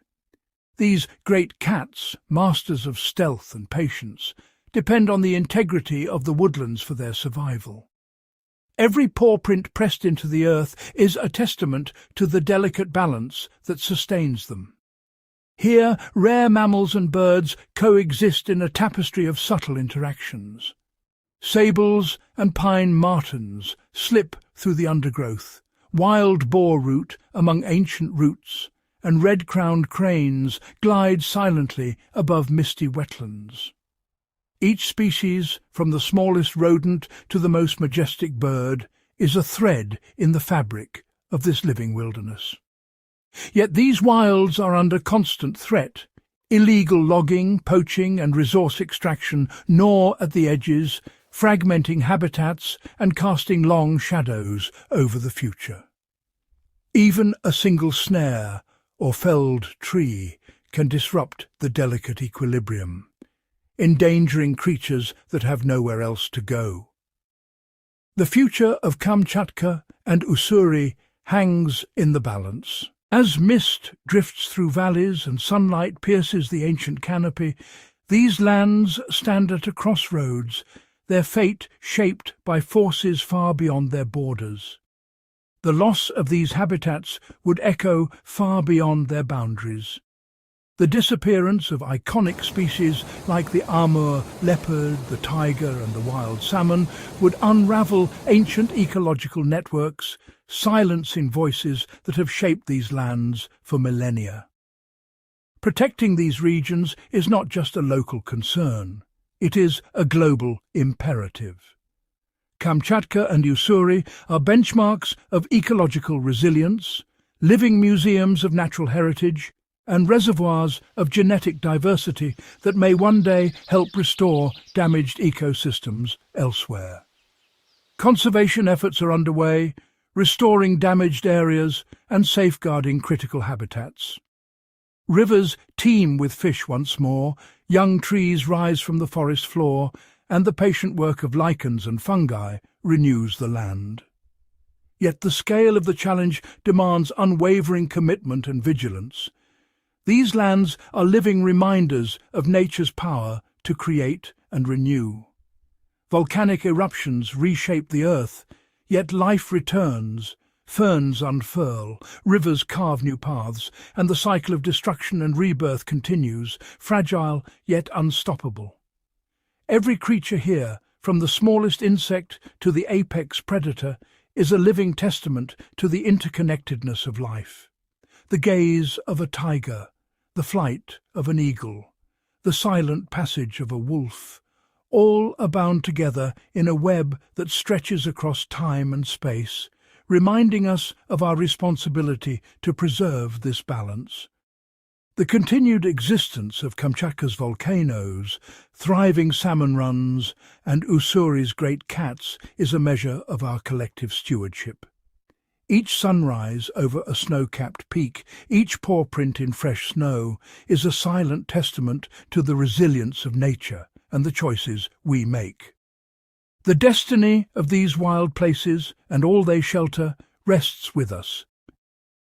These great cats, masters of stealth and patience, depend on the integrity of the woodlands for their survival. Every paw print pressed into the earth is a testament to the delicate balance that sustains them. Here, rare mammals and birds coexist in a tapestry of subtle interactions. Sables and pine martens slip through the undergrowth, wild boar root among ancient roots, and red-crowned cranes glide silently above misty wetlands. Each species, from the smallest rodent to the most majestic bird, is a thread in the fabric of this living wilderness. Yet these wilds are under constant threat. Illegal logging, poaching and resource extraction gnaw at the edges, fragmenting habitats and casting long shadows over the future. Even a single snare or felled tree can disrupt the delicate equilibrium, endangering creatures that have nowhere else to go. The future of Kamchatka and Ussuri hangs in the balance. As mist drifts through valleys and sunlight pierces the ancient canopy, these lands stand at a crossroads, their fate shaped by forces far beyond their borders. The loss of these habitats would echo far beyond their boundaries. The disappearance of iconic species like the Amur leopard, the taiga and the wild salmon would unravel ancient ecological networks, silencing voices that have shaped these lands for millennia. Protecting these regions is not just a local concern, it is a global imperative. Kamchatka and Ussuri are benchmarks of ecological resilience, living museums of natural heritage, and reservoirs of genetic diversity that may one day help restore damaged ecosystems elsewhere. Conservation efforts are underway, restoring damaged areas and safeguarding critical habitats. Rivers teem with fish once more, young trees rise from the forest floor, and the patient work of lichens and fungi renews the land. Yet the scale of the challenge demands unwavering commitment and vigilance. These lands are living reminders of nature's power to create and renew. Volcanic eruptions reshape the earth, yet life returns. Ferns unfurl, rivers carve new paths, and the cycle of destruction and rebirth continues, fragile yet unstoppable. Every creature here, from the smallest insect to the apex predator, is a living testament to the interconnectedness of life. The gaze of a taiga, the flight of an eagle, the silent passage of a wolf, all are bound together in a web that stretches across time and space, reminding us of our responsibility to preserve this balance. The continued existence of Kamchatka's volcanoes, thriving salmon runs, and Ussuri's great cats is a measure of our collective stewardship. Each sunrise over a snow-capped peak, each paw print in fresh snow, is a silent testament to the resilience of nature and the choices we make. The destiny of these wild places and all they shelter rests with us.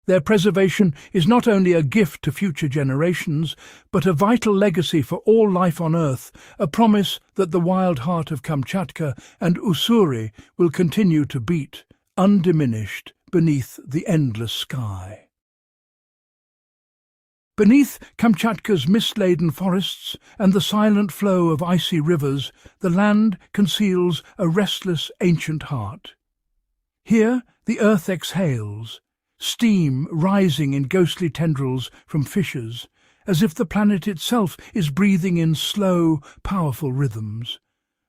Their preservation is not only a gift to future generations, but a vital legacy for all life on Earth, a promise that the wild heart of Kamchatka and Ussuri will continue to beat, undiminished, beneath the endless sky. Beneath Kamchatka's mist-laden forests and the silent flow of icy rivers, the land conceals a restless ancient heart. Here the earth exhales, steam rising in ghostly tendrils from fissures, as if the planet itself is breathing in slow, powerful rhythms.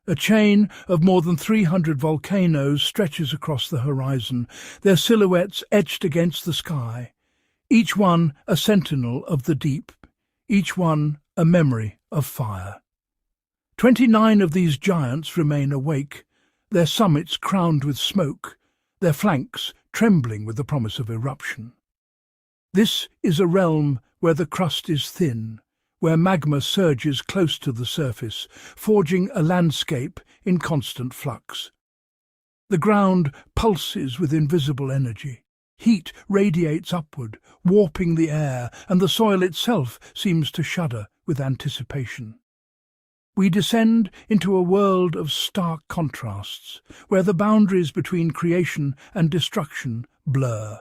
A chain of more than 300 volcanoes stretches across the horizon, their silhouettes etched against the sky, each one a sentinel of the deep, each one a memory of fire. 29 of these giants remain awake, their summits crowned with smoke, their flanks trembling with the promise of eruption. This is a realm where the crust is thin, where magma surges close to the surface, forging a landscape in constant flux. The ground pulses with invisible energy. Heat radiates upward, warping the air, and the soil itself seems to shudder with anticipation. We descend into a world of stark contrasts, where the boundaries between creation and destruction blur.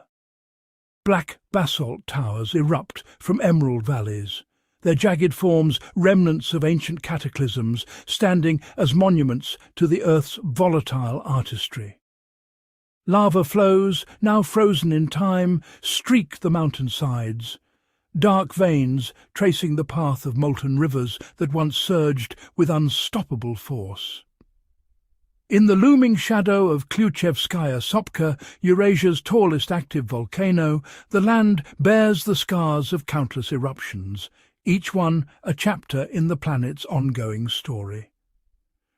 Black basalt towers erupt from emerald valleys, their jagged forms remnants of ancient cataclysms, standing as monuments to the Earth's volatile artistry. Lava flows, now frozen in time, streak the mountainsides, dark veins tracing the path of molten rivers that once surged with unstoppable force. In the looming shadow of Klyuchevskaya Sopka, Eurasia's tallest active volcano, the land bears the scars of countless eruptions, each one a chapter in the planet's ongoing story.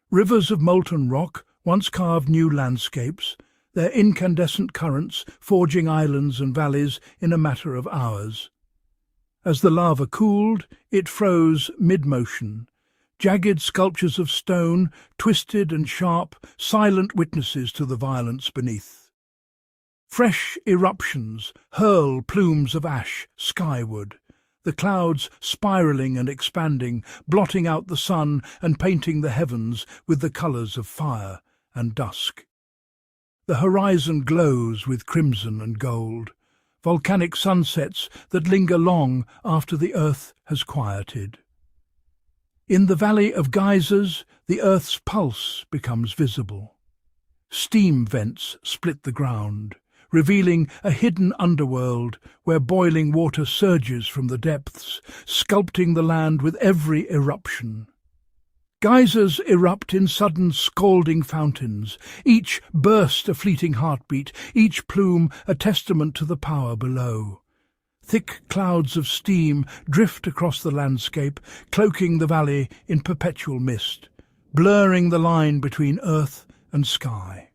Rivers of molten rock once carved new landscapes, their incandescent currents forging islands and valleys in a matter of hours. As the lava cooled, it froze mid-motion. Jagged sculptures of stone, twisted and sharp, silent witnesses to the violence beneath. Fresh eruptions hurl plumes of ash skyward, the clouds spiralling and expanding, blotting out the sun and painting the heavens with the colours of fire and dusk. The horizon glows with crimson and gold, volcanic sunsets that linger long after the earth has quieted. In the valley of geysers, the earth's pulse becomes visible. Steam vents split the ground, revealing a hidden underworld where boiling water surges from the depths, sculpting the land with every eruption. Geysers erupt in sudden scalding fountains, each burst a fleeting heartbeat, each plume a testament to the power below. Thick clouds of steam drift across the landscape, cloaking the valley in perpetual mist, blurring the line between earth and sky.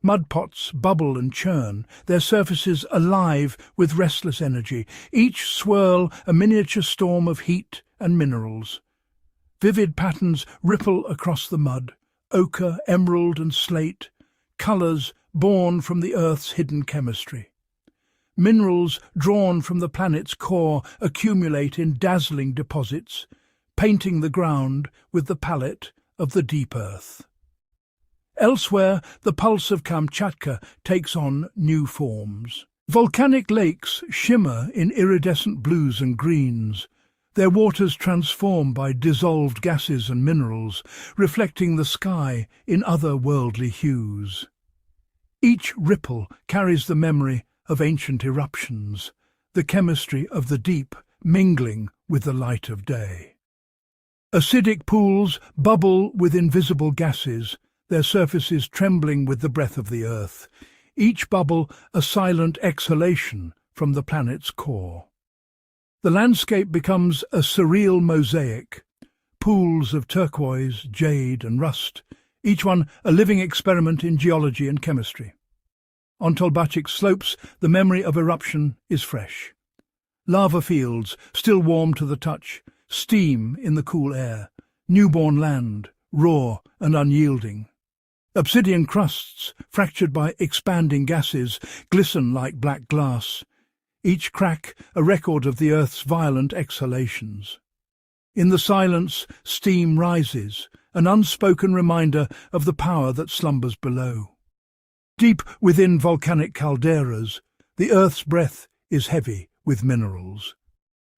Mudpots bubble and churn, their surfaces alive with restless energy, each swirl a miniature storm of heat and minerals. Vivid patterns ripple across the mud, ochre, emerald and slate, colours born from the Earth's hidden chemistry. Minerals drawn from the planet's core accumulate in dazzling deposits, painting the ground with the palette of the deep Earth. Elsewhere, the pulse of Kamchatka takes on new forms. Volcanic lakes shimmer in iridescent blues and greens, their waters transformed by dissolved gases and minerals, reflecting the sky in otherworldly hues. Each ripple carries the memory of ancient eruptions, the chemistry of the deep mingling with the light of day. Acidic pools bubble with invisible gases, their surfaces trembling with the breath of the earth, each bubble a silent exhalation from the planet's core. The landscape becomes a surreal mosaic, pools of turquoise, jade and rust, each one a living experiment in geology and chemistry. On Tolbachic's slopes, the memory of eruption is fresh. Lava fields, still warm to the touch, steam in the cool air, newborn land, raw and unyielding. Obsidian crusts, fractured by expanding gases, glisten like black glass, each crack a record of the Earth's violent exhalations. In the silence, steam rises, an unspoken reminder of the power that slumbers below. Deep within volcanic calderas, the Earth's breath is heavy with minerals.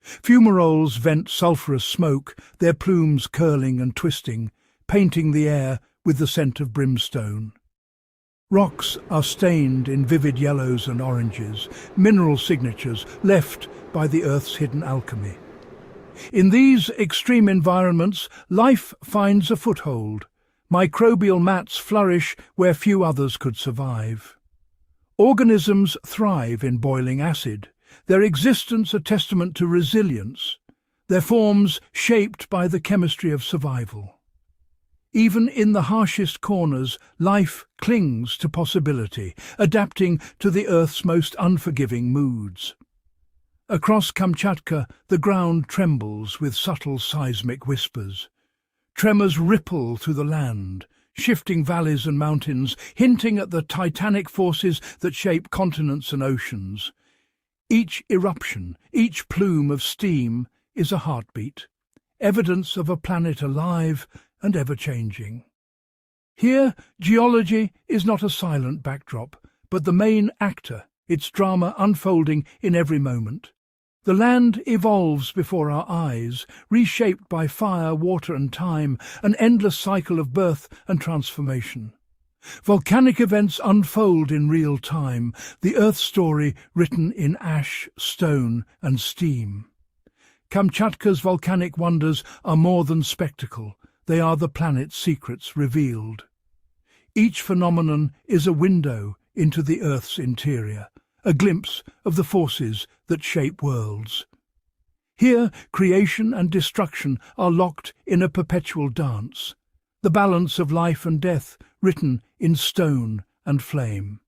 Fumaroles vent sulphurous smoke, their plumes curling and twisting, painting the air with the scent of brimstone. Rocks are stained in vivid yellows and oranges, mineral signatures left by the Earth's hidden alchemy. In these extreme environments, life finds a foothold. Microbial mats flourish where few others could survive. Organisms thrive in boiling acid, their existence a testament to resilience, their forms shaped by the chemistry of survival. Even in the harshest corners, life clings to possibility, adapting to the Earth's most unforgiving moods. Across Kamchatka, the ground trembles with subtle seismic whispers. Tremors ripple through the land, shifting valleys and mountains, hinting at the titanic forces that shape continents and oceans. Each eruption, each plume of steam is a heartbeat, evidence of a planet alive and ever-changing. Here, geology is not a silent backdrop, but the main actor, its drama unfolding in every moment. The land evolves before our eyes, reshaped by fire, water and time, an endless cycle of birth and transformation. Volcanic events unfold in real time, the Earth story written in ash, stone and steam. Kamchatka's volcanic wonders are more than spectacle. They are the planet's secrets revealed. Each phenomenon is a window into the Earth's interior, a glimpse of the forces that shape worlds. Here, creation and destruction are locked in a perpetual dance, the balance of life and death written in stone and flame.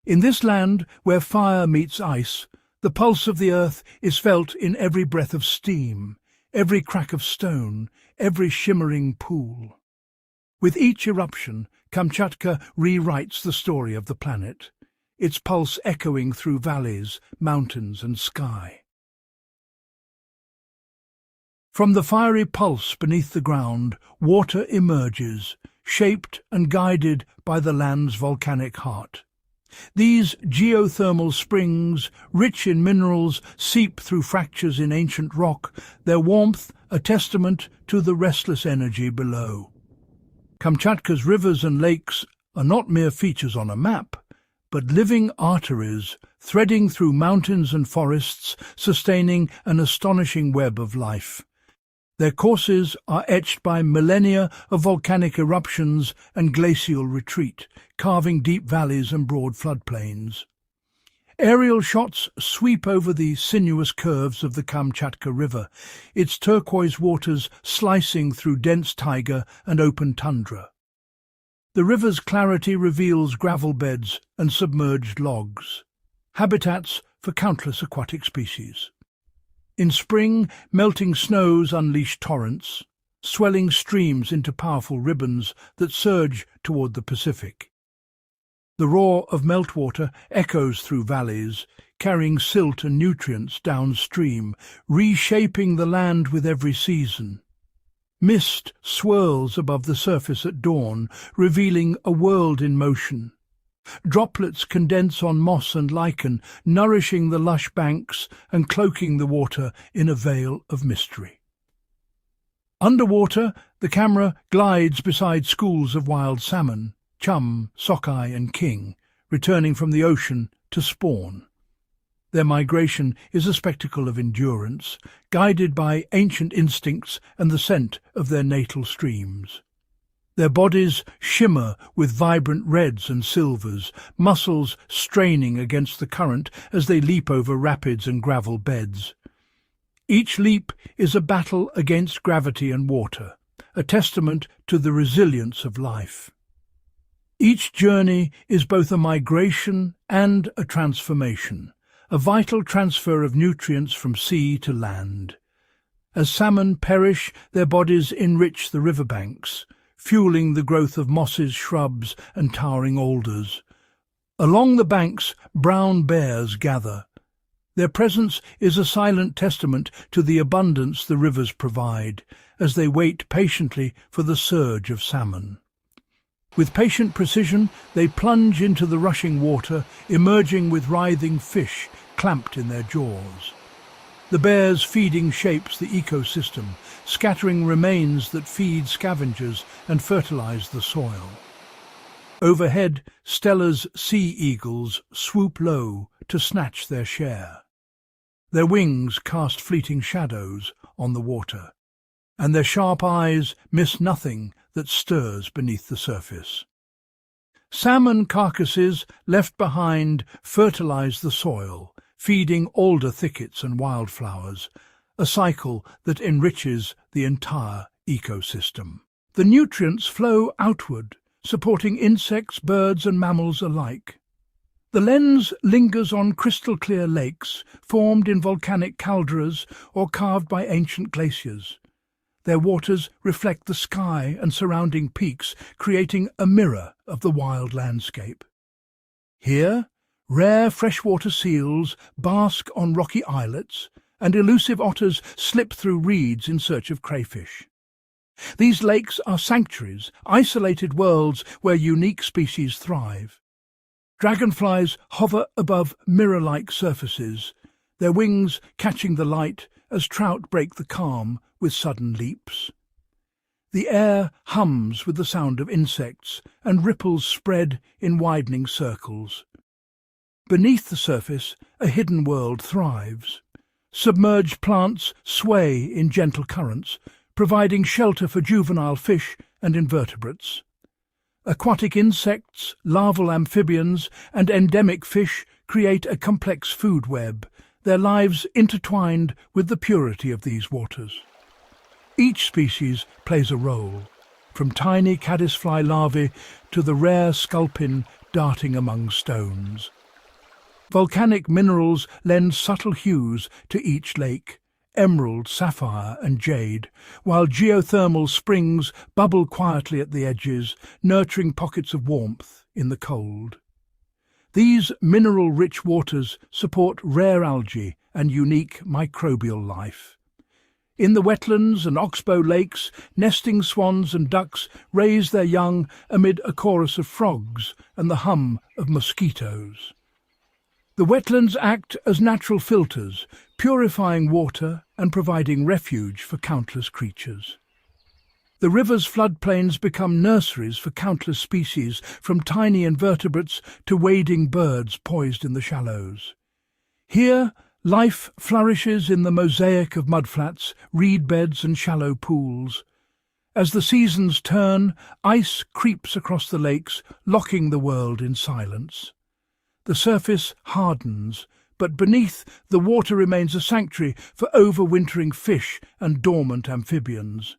In this land, where fire meets ice, the pulse of the Earth is felt in every breath of steam, every crack of stone, every shimmering pool. With each eruption, Kamchatka rewrites the story of the planet, its pulse echoing through valleys, mountains and sky. From the fiery pulse beneath the ground, water emerges, shaped and guided by the land's volcanic heart. These geothermal springs, rich in minerals, seep through fractures in ancient rock, their warmth a testament to the restless energy below. Kamchatka's rivers and lakes are not mere features on a map, but living arteries threading through mountains and forests, sustaining an astonishing web of life. Their courses are etched by millennia of volcanic eruptions and glacial retreat, carving deep valleys and broad floodplains. Aerial shots sweep over the sinuous curves of the Kamchatka River, its turquoise waters slicing through dense taiga and open tundra. The river's clarity reveals gravel beds and submerged logs, habitats for countless aquatic species. In spring, melting snows unleash torrents, swelling streams into powerful ribbons that surge toward the Pacific. The roar of meltwater echoes through valleys, carrying silt and nutrients downstream, reshaping the land with every season. Mist swirls above the surface at dawn, revealing a world in motion. Droplets condense on moss and lichen, nourishing the lush banks and cloaking the water in a veil of mystery. Underwater, the camera glides beside schools of wild salmon, chum, sockeye and king, returning from the ocean to spawn. Their migration is a spectacle of endurance, guided by ancient instincts and the scent of their natal streams. Their bodies shimmer with vibrant reds and silvers, muscles straining against the current as they leap over rapids and gravel beds. Each leap is a battle against gravity and water, a testament to the resilience of life. Each journey is both a migration and a transformation, a vital transfer of nutrients from sea to land. As salmon perish, their bodies enrich the riverbanks, fueling the growth of mosses, shrubs and towering alders. Along the banks, brown bears gather. Their presence is a silent testament to the abundance the rivers provide, as they wait patiently for the surge of salmon. With patient precision, they plunge into the rushing water, emerging with writhing fish clamped in their jaws. The bear's feeding shapes the ecosystem, scattering remains that feed scavengers and fertilize the soil. Overhead, Stella's sea eagles swoop low to snatch their share. Their wings cast fleeting shadows on the water, and their sharp eyes miss nothing that stirs beneath the surface. Salmon carcasses left behind fertilize the soil, feeding alder thickets and wildflowers, a cycle that enriches the entire ecosystem. The nutrients flow outward, supporting insects, birds and mammals alike. The lens lingers on crystal-clear lakes, formed in volcanic cauldrons or carved by ancient glaciers. Their waters reflect the sky and surrounding peaks, creating a mirror of the wild landscape. Here, rare freshwater seals bask on rocky islets, and elusive otters slip through reeds in search of crayfish. These lakes are sanctuaries, isolated worlds where unique species thrive. Dragonflies hover above mirror-like surfaces, their wings catching the light as trout break the calm with sudden leaps. The air hums with the sound of insects, and ripples spread in widening circles. Beneath the surface, a hidden world thrives. Submerged plants sway in gentle currents, providing shelter for juvenile fish and invertebrates. Aquatic insects, larval amphibians, and endemic fish create a complex food web, their lives intertwined with the purity of these waters. Each species plays a role, from tiny caddisfly larvae to the rare sculpin darting among stones. Volcanic minerals lend subtle hues to each lake, emerald, sapphire and jade, while geothermal springs bubble quietly at the edges, nurturing pockets of warmth in the cold. These mineral-rich waters support rare algae and unique microbial life. In the wetlands and oxbow lakes, nesting swans and ducks raise their young amid a chorus of frogs and the hum of mosquitoes. The wetlands act as natural filters, purifying water and providing refuge for countless creatures. The river's floodplains become nurseries for countless species, from tiny invertebrates to wading birds poised in the shallows. Here, life flourishes in the mosaic of mudflats, reed beds and shallow pools. As the seasons turn, ice creeps across the lakes, locking the world in silence. The surface hardens, but beneath, the water remains a sanctuary for overwintering fish and dormant amphibians.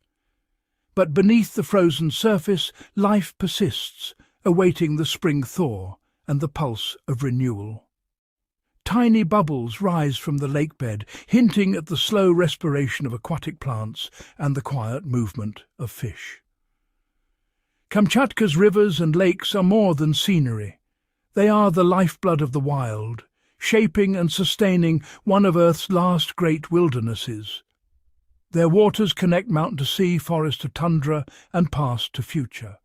But beneath the frozen surface, life persists, awaiting the spring thaw and the pulse of renewal. Tiny bubbles rise from the lakebed, hinting at the slow respiration of aquatic plants and the quiet movement of fish. Kamchatka's rivers and lakes are more than scenery. They are the lifeblood of the wild, shaping and sustaining one of Earth's last great wildernesses. Their waters connect mountain to sea, forest to tundra, and past to future.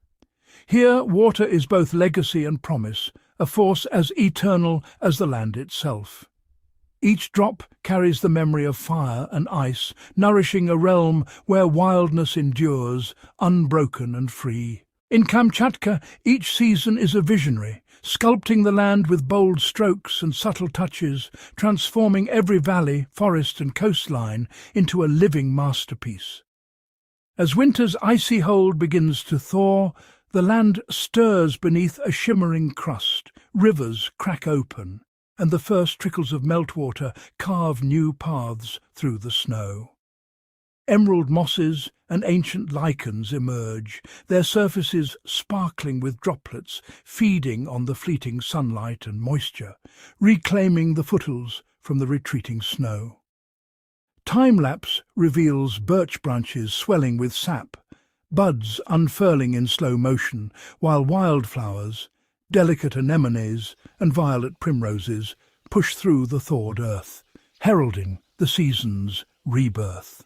Here, water is both legacy and promise, a force as eternal as the land itself. Each drop carries the memory of fire and ice, nourishing a realm where wildness endures, unbroken and free. In Kamchatka, each season is a visionary, sculpting the land with bold strokes and subtle touches, transforming every valley, forest and coastline into a living masterpiece. As winter's icy hold begins to thaw, the land stirs beneath a shimmering crust, rivers crack open, and the first trickles of meltwater carve new paths through the snow. Emerald mosses and ancient lichens emerge, their surfaces sparkling with droplets, feeding on the fleeting sunlight and moisture, reclaiming the foothills from the retreating snow. Time-lapse reveals birch branches swelling with sap, buds unfurling in slow motion, while wildflowers, delicate anemones and violet primroses push through the thawed earth, heralding the season's rebirth.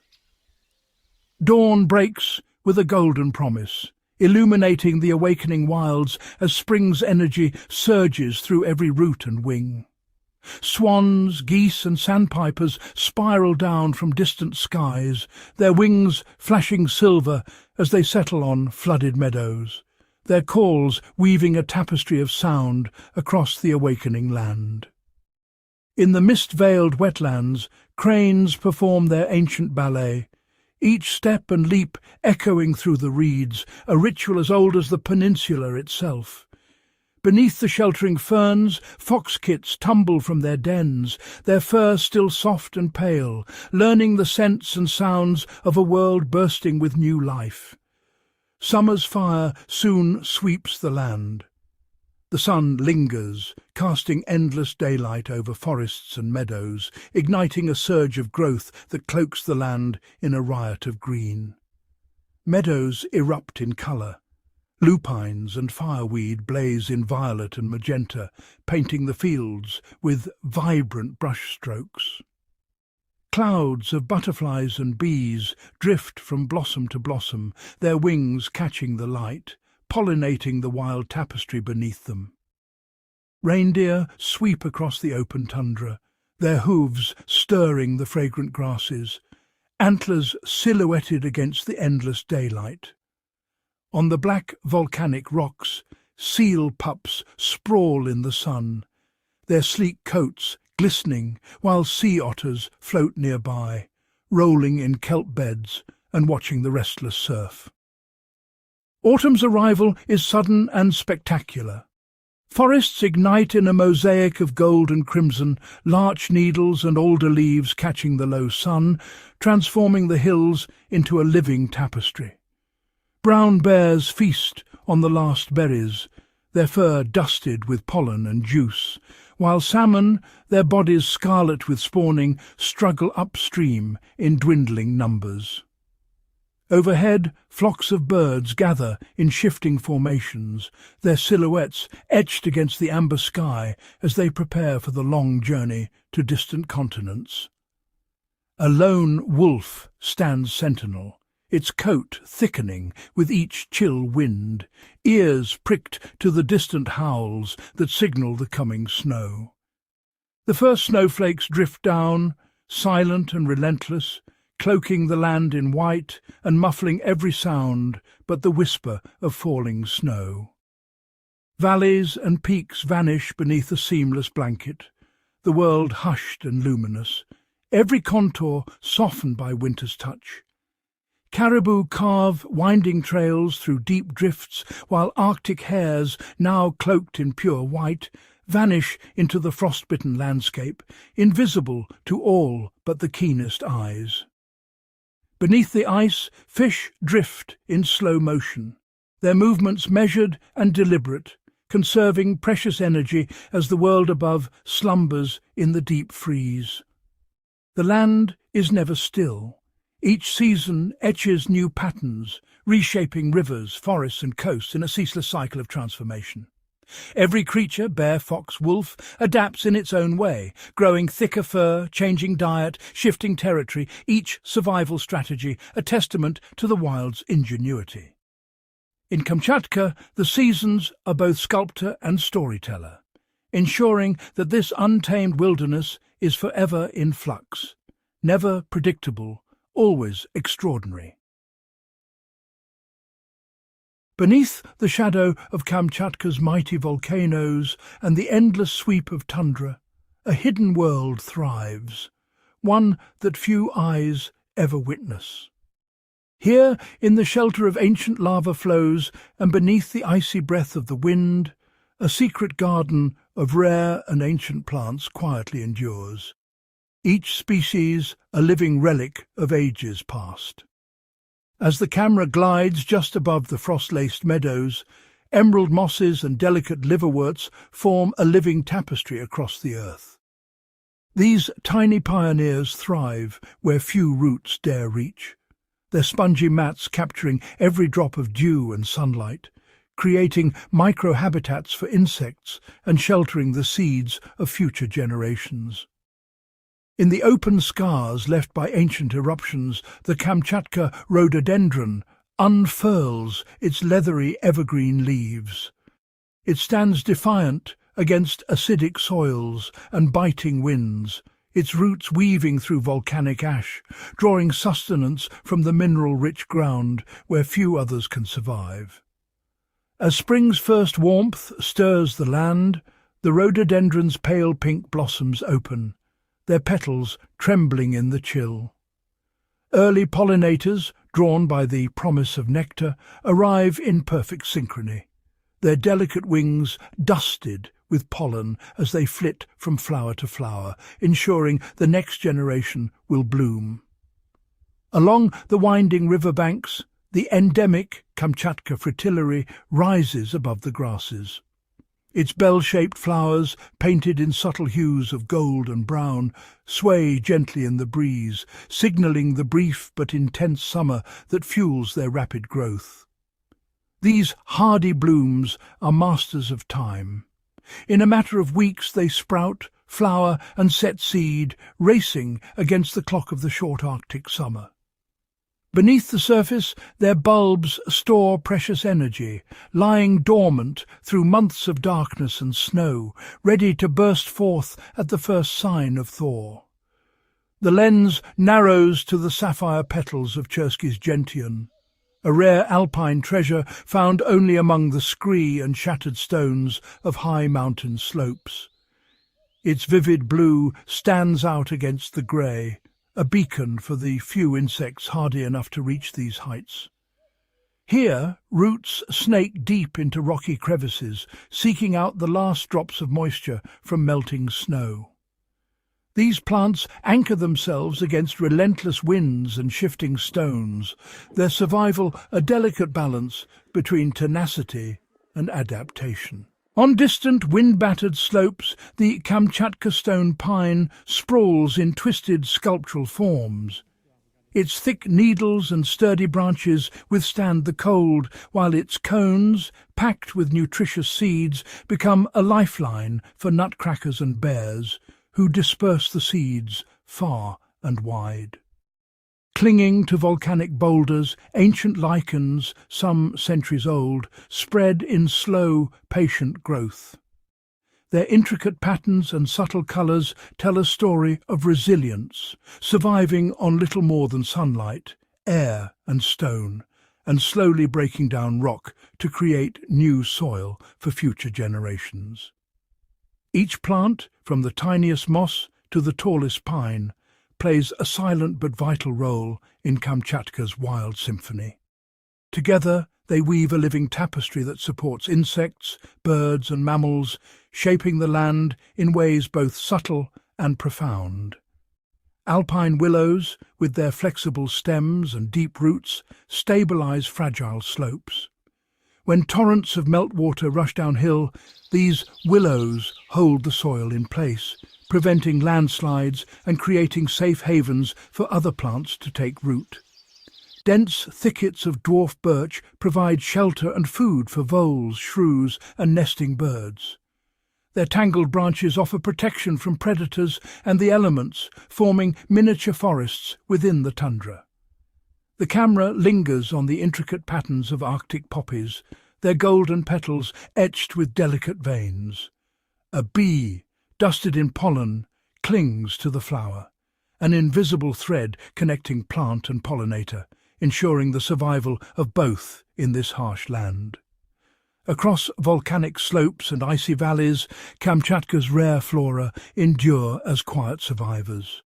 Dawn breaks with a golden promise, illuminating the awakening wilds as spring's energy surges through every root and wing. Swans, geese and sandpipers spiral down from distant skies, their wings flashing silver as they settle on flooded meadows, their calls weaving a tapestry of sound across the awakening land. In the mist-veiled wetlands, cranes perform their ancient ballet, each step and leap echoing through the reeds, a ritual as old as the peninsula itself. Beneath the sheltering ferns, fox-kits tumble from their dens, their fur still soft and pale, learning the scents and sounds of a world bursting with new life. Summer's fire soon sweeps the land. The sun lingers, casting endless daylight over forests and meadows, igniting a surge of growth that cloaks the land in a riot of green. Meadows erupt in colour. Lupines and fireweed blaze in violet and magenta, painting the fields with vibrant brushstrokes. Clouds of butterflies and bees drift from blossom to blossom, their wings catching the light, pollinating the wild tapestry beneath them. Reindeer sweep across the open tundra, their hooves stirring the fragrant grasses, antlers silhouetted against the endless daylight. On the black volcanic rocks, seal pups sprawl in the sun, their sleek coats glistening while sea otters float nearby, rolling in kelp beds and watching the restless surf. Autumn's arrival is sudden and spectacular. Forests ignite in a mosaic of gold and crimson, larch needles and alder leaves catching the low sun, transforming the hills into a living tapestry. Brown bears feast on the last berries, their fur dusted with pollen and juice, while salmon, their bodies scarlet with spawning, struggle upstream in dwindling numbers. Overhead, flocks of birds gather in shifting formations, their silhouettes etched against the amber sky as they prepare for the long journey to distant continents. A lone wolf stands sentinel, its coat thickening with each chill wind, ears pricked to the distant howls that signal the coming snow. The first snowflakes drift down, silent and relentless, cloaking the land in white and muffling every sound but the whisper of falling snow. Valleys and peaks vanish beneath a seamless blanket, the world hushed and luminous, every contour softened by winter's touch. Caribou carve winding trails through deep drifts, while Arctic hares, now cloaked in pure white, vanish into the frost-bitten landscape, invisible to all but the keenest eyes. Beneath the ice, fish drift in slow motion, their movements measured and deliberate, conserving precious energy as the world above slumbers in the deep freeze. The land is never still. Each season etches new patterns, reshaping rivers, forests and coasts in a ceaseless cycle of transformation. Every creature, bear, fox, wolf, adapts in its own way, growing thicker fur, changing diet, shifting territory, each survival strategy a testament to the wild's ingenuity. In Kamchatka, the seasons are both sculptor and storyteller, ensuring that this untamed wilderness is forever in flux, never predictable, always extraordinary. Beneath the shadow of Kamchatka's mighty volcanoes and the endless sweep of tundra, a hidden world thrives, one that few eyes ever witness. Here, in the shelter of ancient lava flows and beneath the icy breath of the wind, a secret garden of rare and ancient plants quietly endures, each species a living relic of ages past. As the camera glides just above the frost-laced meadows, emerald mosses and delicate liverworts form a living tapestry across the earth. These tiny pioneers thrive where few roots dare reach, their spongy mats capturing every drop of dew and sunlight, creating microhabitats for insects and sheltering the seeds of future generations. In the open scars left by ancient eruptions, the Kamchatka rhododendron unfurls its leathery evergreen leaves. It stands defiant against acidic soils and biting winds, its roots weaving through volcanic ash, drawing sustenance from the mineral-rich ground where few others can survive. As spring's first warmth stirs the land, the rhododendron's pale pink blossoms open, their petals trembling in the chill. Early pollinators, drawn by the promise of nectar, arrive in perfect synchrony, their delicate wings dusted with pollen as they flit from flower to flower, ensuring the next generation will bloom. Along the winding riverbanks, the endemic Kamchatka fritillary rises above the grasses. Its bell-shaped flowers, painted in subtle hues of gold and brown, sway gently in the breeze, signalling the brief but intense summer that fuels their rapid growth. These hardy blooms are masters of time. In a matter of weeks they sprout, flower and set seed, racing against the clock of the short Arctic summer. Beneath the surface, their bulbs store precious energy, lying dormant through months of darkness and snow, ready to burst forth at the first sign of thaw. The lens narrows to the sapphire petals of Chersky's gentian, a rare alpine treasure found only among the scree and shattered stones of high mountain slopes. Its vivid blue stands out against the grey, a beacon for the few insects hardy enough to reach these heights. Here, roots snake deep into rocky crevices, seeking out the last drops of moisture from melting snow. These plants anchor themselves against relentless winds and shifting stones, their survival a delicate balance between tenacity and adaptation. On distant, wind-battered slopes, the Kamchatka stone pine sprawls in twisted sculptural forms. Its thick needles and sturdy branches withstand the cold, while its cones, packed with nutritious seeds, become a lifeline for nutcrackers and bears, who disperse the seeds far and wide. Clinging to volcanic boulders, ancient lichens, some centuries old, spread in slow, patient growth. Their intricate patterns and subtle colours tell a story of resilience, surviving on little more than sunlight, air and stone, and slowly breaking down rock to create new soil for future generations. Each plant, from the tiniest moss to the tallest pine, plays a silent but vital role in Kamchatka's wild symphony. Together, they weave a living tapestry that supports insects, birds and mammals, shaping the land in ways both subtle and profound. Alpine willows, with their flexible stems and deep roots, stabilize fragile slopes. When torrents of meltwater rush downhill, these willows hold the soil in place, preventing landslides and creating safe havens for other plants to take root. Dense thickets of dwarf birch provide shelter and food for voles, shrews, and nesting birds. Their tangled branches offer protection from predators and the elements, forming miniature forests within the tundra. The camera lingers on the intricate patterns of Arctic poppies, their golden petals etched with delicate veins. A bee, dusted in pollen, clings to the flower, an invisible thread connecting plant and pollinator, ensuring the survival of both in this harsh land. Across volcanic slopes and icy valleys, Kamchatka's rare flora endure as quiet survivors.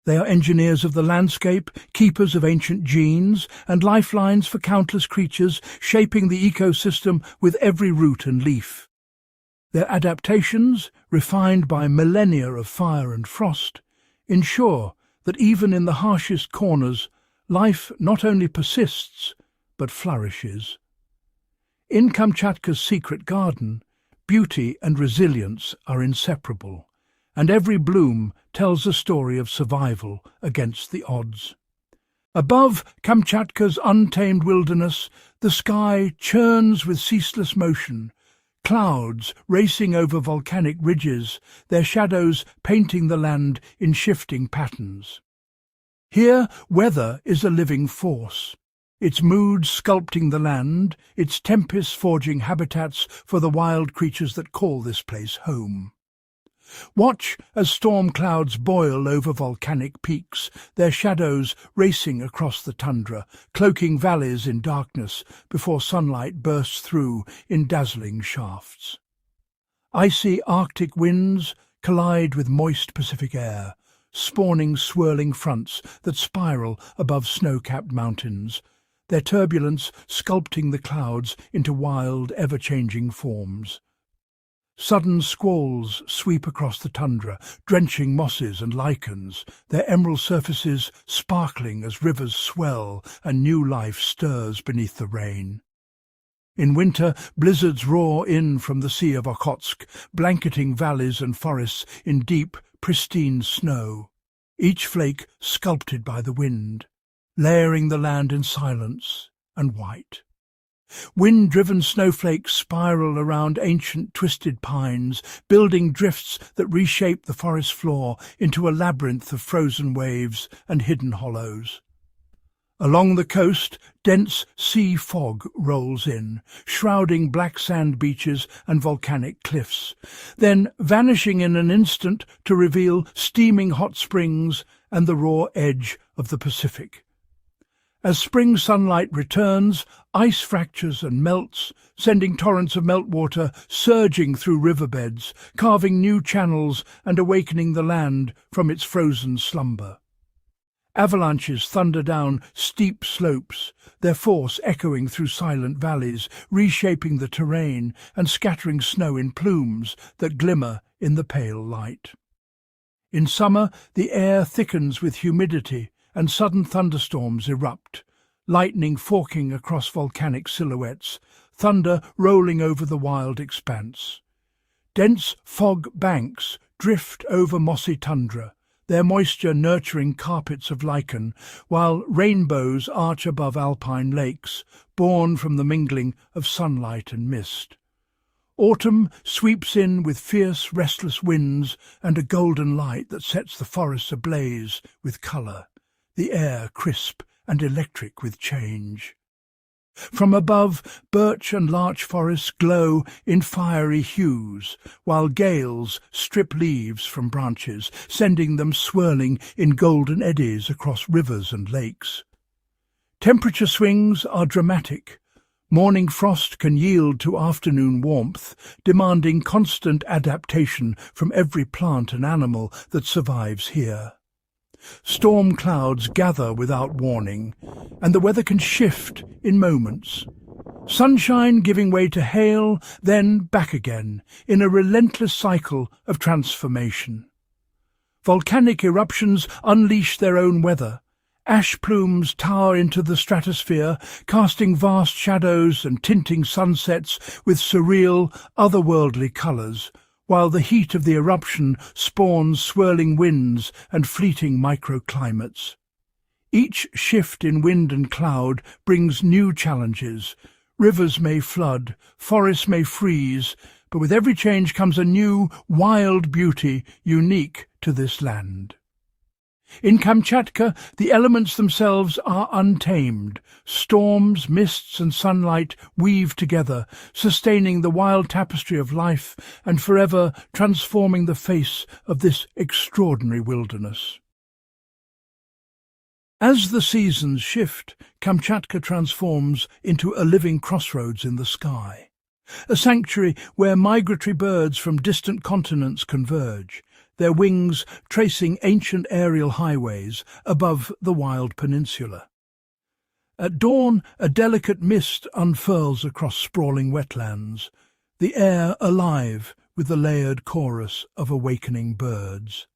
They are engineers of the landscape, keepers of ancient genes, and lifelines for countless creatures, shaping the ecosystem with every root and leaf. Their adaptations, refined by millennia of fire and frost, ensure that even in the harshest corners, life not only persists, but flourishes. In Kamchatka's secret garden, beauty and resilience are inseparable, and every bloom tells a story of survival against the odds. Above Kamchatka's untamed wilderness, the sky churns with ceaseless motion, clouds racing over volcanic ridges, their shadows painting the land in shifting patterns. Here, weather is a living force, its moods sculpting the land, its tempests forging habitats for the wild creatures that call this place home. Watch as storm clouds boil over volcanic peaks, their shadows racing across the tundra, cloaking valleys in darkness before sunlight bursts through in dazzling shafts. Icy Arctic winds collide with moist Pacific air, spawning swirling fronts that spiral above snow-capped mountains, their turbulence sculpting the clouds into wild, ever-changing forms. Sudden squalls sweep across the tundra, drenching mosses and lichens, their emerald surfaces sparkling as rivers swell and new life stirs beneath the rain. In winter, blizzards roar in from the Sea of Okhotsk, blanketing valleys and forests in deep, pristine snow, each flake sculpted by the wind, layering the land in silence and white. Wind-driven snowflakes spiral around ancient twisted pines, building drifts that reshape the forest floor into a labyrinth of frozen waves and hidden hollows. Along the coast, dense sea fog rolls in, shrouding black sand beaches and volcanic cliffs, then vanishing in an instant to reveal steaming hot springs and the raw edge of the Pacific. As spring sunlight returns, ice fractures and melts, sending torrents of meltwater surging through riverbeds, carving new channels and awakening the land from its frozen slumber. Avalanches thunder down steep slopes, their force echoing through silent valleys, reshaping the terrain and scattering snow in plumes that glimmer in the pale light. In summer, the air thickens with humidity, and sudden thunderstorms erupt, lightning forking across volcanic silhouettes, thunder rolling over the wild expanse. Dense fog banks drift over mossy tundra, their moisture nurturing carpets of lichen, while rainbows arch above alpine lakes, born from the mingling of sunlight and mist. Autumn sweeps in with fierce, restless winds and a golden light that sets the forests ablaze with colour, the air crisp and electric with change. From above, birch and larch forests glow in fiery hues, while gales strip leaves from branches, sending them swirling in golden eddies across rivers and lakes. Temperature swings are dramatic. Morning frost can yield to afternoon warmth, demanding constant adaptation from every plant and animal that survives here. Storm clouds gather without warning, and the weather can shift in moments. Sunshine giving way to hail, then back again, in a relentless cycle of transformation. Volcanic eruptions unleash their own weather. Ash plumes tower into the stratosphere, casting vast shadows and tinting sunsets with surreal, otherworldly colours, while the heat of the eruption spawns swirling winds and fleeting microclimates. Each shift in wind and cloud brings new challenges. Rivers may flood, forests may freeze, but with every change comes a new, wild beauty unique to this land. In Kamchatka, the elements themselves are untamed. Storms, mists and sunlight weave together, sustaining the wild tapestry of life and forever transforming the face of this extraordinary wilderness. As the seasons shift, Kamchatka transforms into a living crossroads in the sky, a sanctuary where migratory birds from distant continents converge, their wings tracing ancient aerial highways above the wild peninsula. At dawn, a delicate mist unfurls across sprawling wetlands, the air alive with the layered chorus of awakening birds.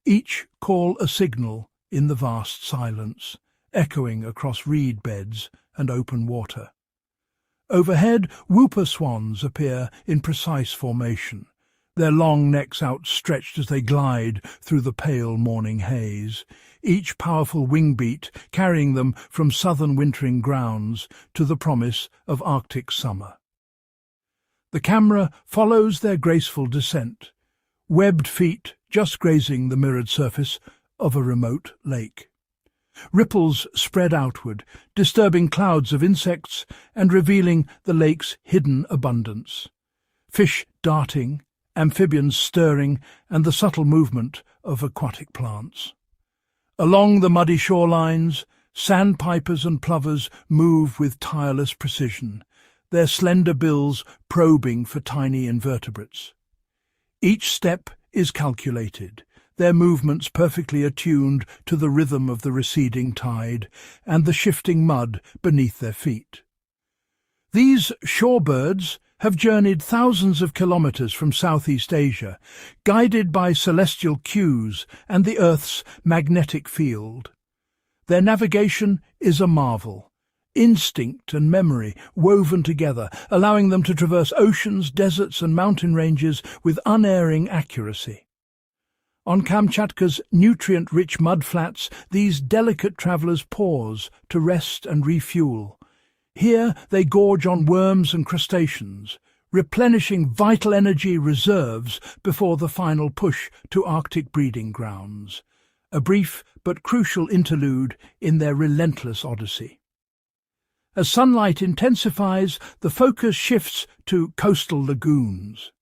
Each call a signal in the vast silence, echoing across reed beds and open water. Overhead, whooper swans appear in precise formation, their long necks outstretched as they glide through the pale morning haze, each powerful wing beat carrying them from southern wintering grounds to the promise of Arctic summer. The camera follows their graceful descent, webbed feet just grazing the mirrored surface of a remote lake. Ripples spread outward, disturbing clouds of insects and revealing the lake's hidden abundance. Fish darting, amphibians stirring, and the subtle movement of aquatic plants. Along the muddy shorelines, sandpipers and plovers move with tireless precision, their slender bills probing for tiny invertebrates. Each step is calculated, their movements perfectly attuned to the rhythm of the receding tide and the shifting mud beneath their feet. These shorebirds have journeyed thousands of kilometers from Southeast Asia, guided by celestial cues and the Earth's magnetic field. Their navigation is a marvel, instinct and memory woven together, allowing them to traverse oceans, deserts and mountain ranges with unerring accuracy. On Kamchatka's nutrient-rich mudflats, these delicate travellers pause to rest and refuel. Here they gorge on worms and crustaceans, replenishing vital energy reserves before the final push to Arctic breeding grounds, a brief but crucial interlude in their relentless odyssey. As sunlight intensifies, the focus shifts to coastal lagoons.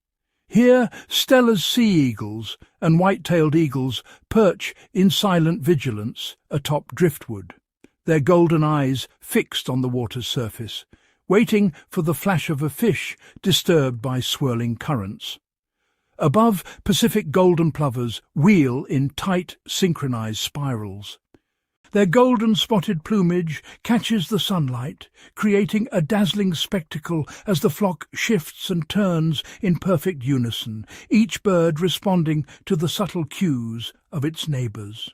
Here, Stella's sea eagles and white-tailed eagles perch in silent vigilance atop driftwood, their golden eyes fixed on the water's surface, waiting for the flash of a fish disturbed by swirling currents. Above, Pacific golden plovers wheel in tight, synchronized spirals. Their golden-spotted plumage catches the sunlight, creating a dazzling spectacle as the flock shifts and turns in perfect unison, each bird responding to the subtle cues of its neighbours.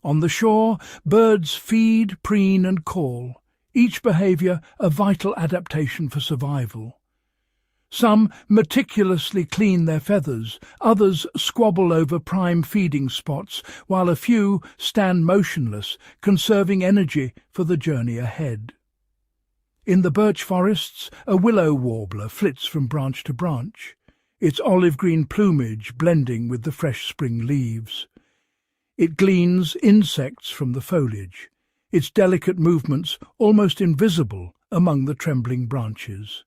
On the shore, birds feed, preen and call, each behaviour a vital adaptation for survival. Some meticulously clean their feathers, others squabble over prime feeding spots, while a few stand motionless, conserving energy for the journey ahead. In the birch forests, a willow warbler flits from branch to branch, its olive-green plumage blending with the fresh spring leaves. It gleans insects from the foliage, its delicate movements almost invisible among the trembling branches.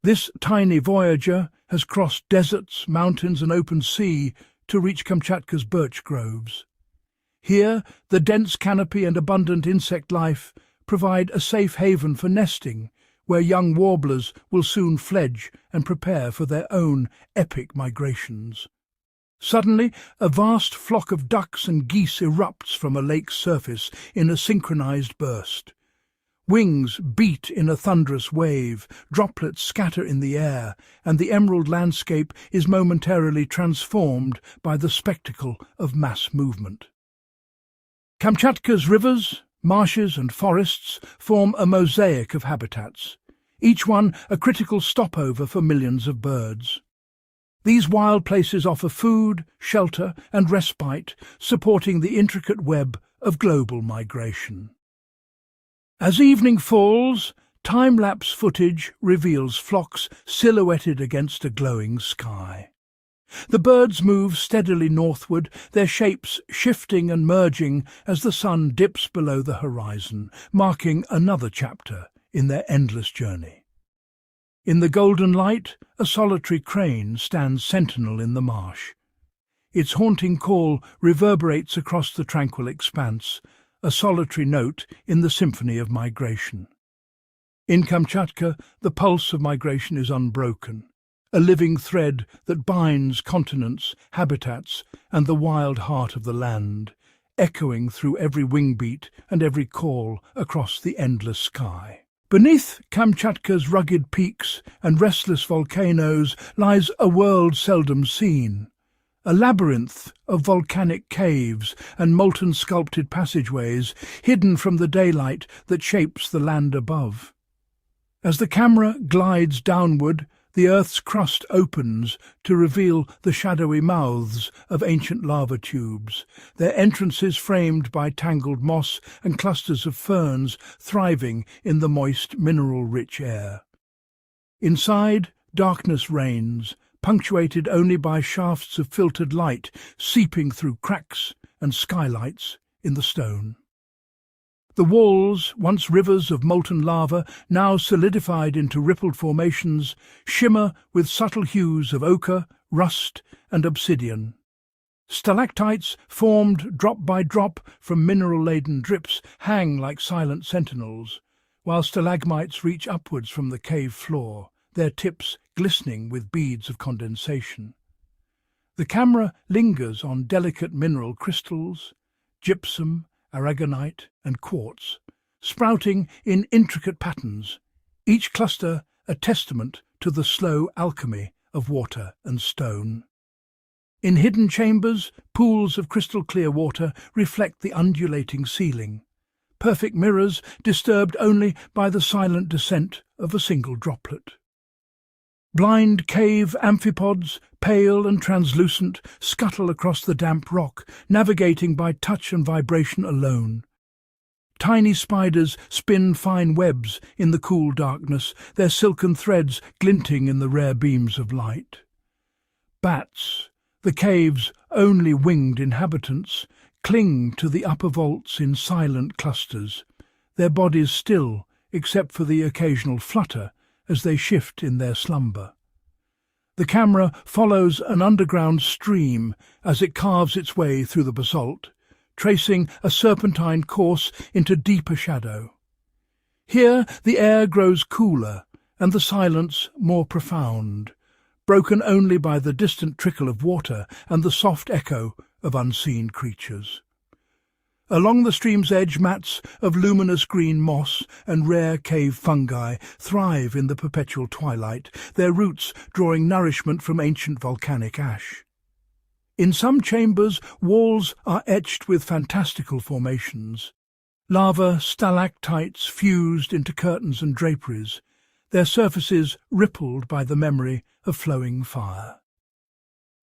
This tiny voyager has crossed deserts, mountains and open sea to reach Kamchatka's birch groves. Here, the dense canopy and abundant insect life provide a safe haven for nesting, where young warblers will soon fledge and prepare for their own epic migrations. Suddenly, a vast flock of ducks and geese erupts from a lake's surface in a synchronized burst. Wings beat in a thunderous wave, droplets scatter in the air, and the emerald landscape is momentarily transformed by the spectacle of mass movement. Kamchatka's rivers, marshes and forests form a mosaic of habitats, each one a critical stopover for millions of birds. These wild places offer food, shelter and respite, supporting the intricate web of global migration. As evening falls, time-lapse footage reveals flocks silhouetted against a glowing sky. The birds move steadily northward, their shapes shifting and merging as the sun dips below the horizon, marking another chapter in their endless journey. In the golden light, a solitary crane stands sentinel in the marsh. Its haunting call reverberates across the tranquil expanse, a solitary note in the symphony of migration. In Kamchatka, the pulse of migration is unbroken, a living thread that binds continents, habitats, and the wild heart of the land, echoing through every wingbeat and every call across the endless sky. Beneath Kamchatka's rugged peaks and restless volcanoes lies a world seldom seen, a labyrinth of volcanic caves and molten sculpted passageways hidden from the daylight that shapes the land above. As the camera glides downward, the Earth's crust opens to reveal the shadowy mouths of ancient lava tubes, their entrances framed by tangled moss and clusters of ferns thriving in the moist, mineral-rich air. Inside, darkness reigns, punctuated only by shafts of filtered light seeping through cracks and skylights in the stone. The walls, once rivers of molten lava, now solidified into rippled formations, shimmer with subtle hues of ochre, rust, and obsidian. Stalactites, formed drop by drop from mineral-laden drips, hang like silent sentinels, while stalagmites reach upwards from the cave floor, their tips glistening with beads of condensation. The camera lingers on delicate mineral crystals, gypsum, aragonite, and quartz, sprouting in intricate patterns, each cluster a testament to the slow alchemy of water and stone. In hidden chambers, pools of crystal-clear water reflect the undulating ceiling, perfect mirrors disturbed only by the silent descent of a single droplet. Blind cave amphipods, pale and translucent, scuttle across the damp rock, navigating by touch and vibration alone. Tiny spiders spin fine webs in the cool darkness, their silken threads glinting in the rare beams of light. Bats, the cave's only winged inhabitants, cling to the upper vaults in silent clusters, their bodies still except for the occasional flutter as they shift in their slumber. The camera follows an underground stream as it carves its way through the basalt, tracing a serpentine course into deeper shadow. Here the air grows cooler and the silence more profound, broken only by the distant trickle of water and the soft echo of unseen creatures. Along the stream's edge, mats of luminous green moss and rare cave fungi thrive in the perpetual twilight, their roots drawing nourishment from ancient volcanic ash. In some chambers, walls are etched with fantastical formations, lava stalactites fused into curtains and draperies, their surfaces rippled by the memory of flowing fire.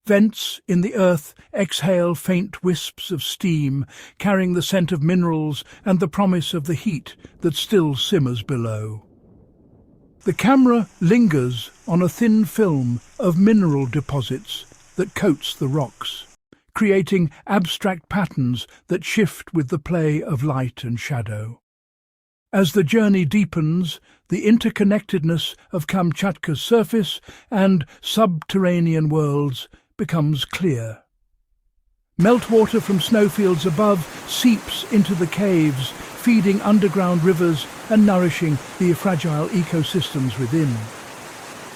Vents in the earth exhale faint wisps of steam, carrying the scent of minerals and the promise of the heat that still simmers below. The camera lingers on a thin film of mineral deposits that coats the rocks, creating abstract patterns that shift with the play of light and shadow. As the journey deepens, the interconnectedness of Kamchatka's surface and subterranean worlds becomes clear. Meltwater from snowfields above seeps into the caves, feeding underground rivers and nourishing the fragile ecosystems within.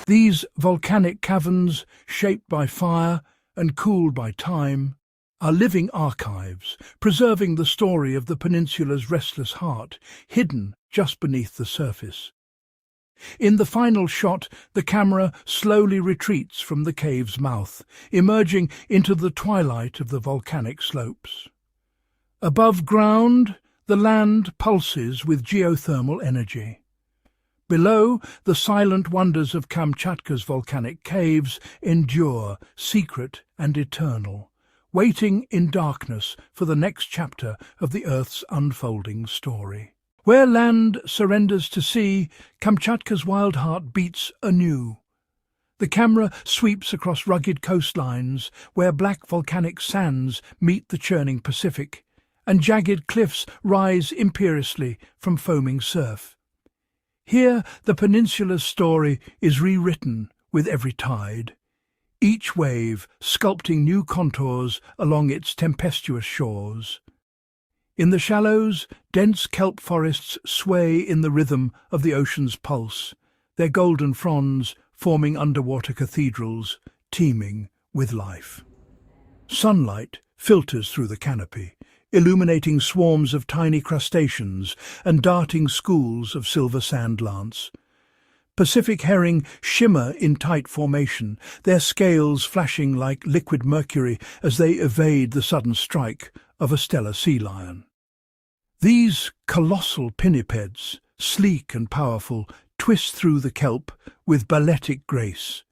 These volcanic caverns, shaped by fire and cooled by time, are living archives, preserving the story of the peninsula's restless heart, hidden just beneath the surface. In the final shot, the camera slowly retreats from the cave's mouth, emerging into the twilight of the volcanic slopes. Above ground, the land pulses with geothermal energy. Below, the silent wonders of Kamchatka's volcanic caves endure, secret and eternal, waiting in darkness for the next chapter of the Earth's unfolding story. Where land surrenders to sea, Kamchatka's wild heart beats anew. The camera sweeps across rugged coastlines where black volcanic sands meet the churning Pacific, and jagged cliffs rise imperiously from foaming surf. Here the peninsula's story is rewritten with every tide, each wave sculpting new contours along its tempestuous shores. In the shallows, dense kelp forests sway in the rhythm of the ocean's pulse, their golden fronds forming underwater cathedrals teeming with life. Sunlight filters through the canopy, illuminating swarms of tiny crustaceans and darting schools of silver sand lance. Pacific herring shimmer in tight formation, their scales flashing like liquid mercury as they evade the sudden strike of a stellar sea lion. These colossal pinnipeds, sleek and powerful, twist through the kelp with balletic grace,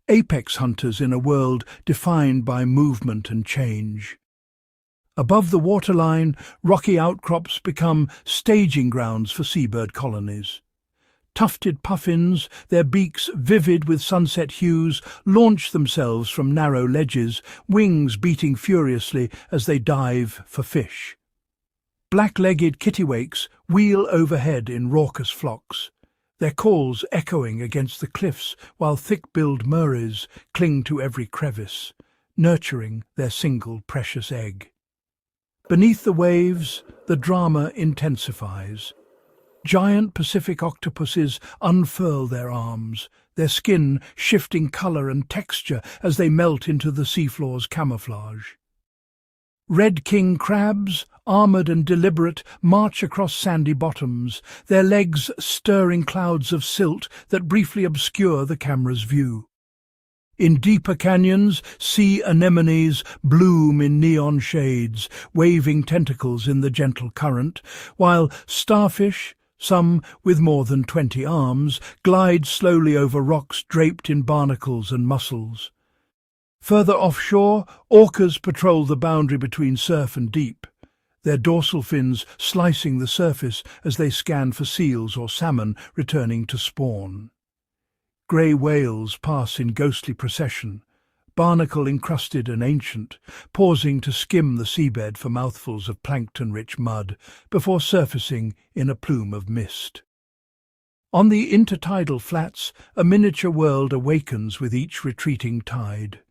apex hunters in a world defined by movement and change. Above the waterline, rocky outcrops become staging grounds for seabird colonies. Tufted puffins, their beaks vivid with sunset hues, launch themselves from narrow ledges, wings beating furiously as they dive for fish. Black-legged kittiwakes wheel overhead in raucous flocks, their calls echoing against the cliffs while thick-billed murreys cling to every crevice, nurturing their single precious egg. Beneath the waves, the drama intensifies. Giant Pacific octopuses unfurl their arms, their skin shifting colour and texture as they melt into the seafloor's camouflage. Red king crabs, armoured and deliberate, march across sandy bottoms, their legs stirring clouds of silt that briefly obscure the camera's view. In deeper canyons, sea anemones bloom in neon shades, waving tentacles in the gentle current, while starfish, some with more than 20 arms, glide slowly over rocks draped in barnacles and mussels. Further offshore, orcas patrol the boundary between surf and deep, their dorsal fins slicing the surface as they scan for seals or salmon returning to spawn. Grey whales pass in ghostly procession, barnacle-encrusted and ancient, pausing to skim the seabed for mouthfuls of plankton-rich mud before surfacing in a plume of mist. On the intertidal flats, a miniature world awakens with each retreating tide.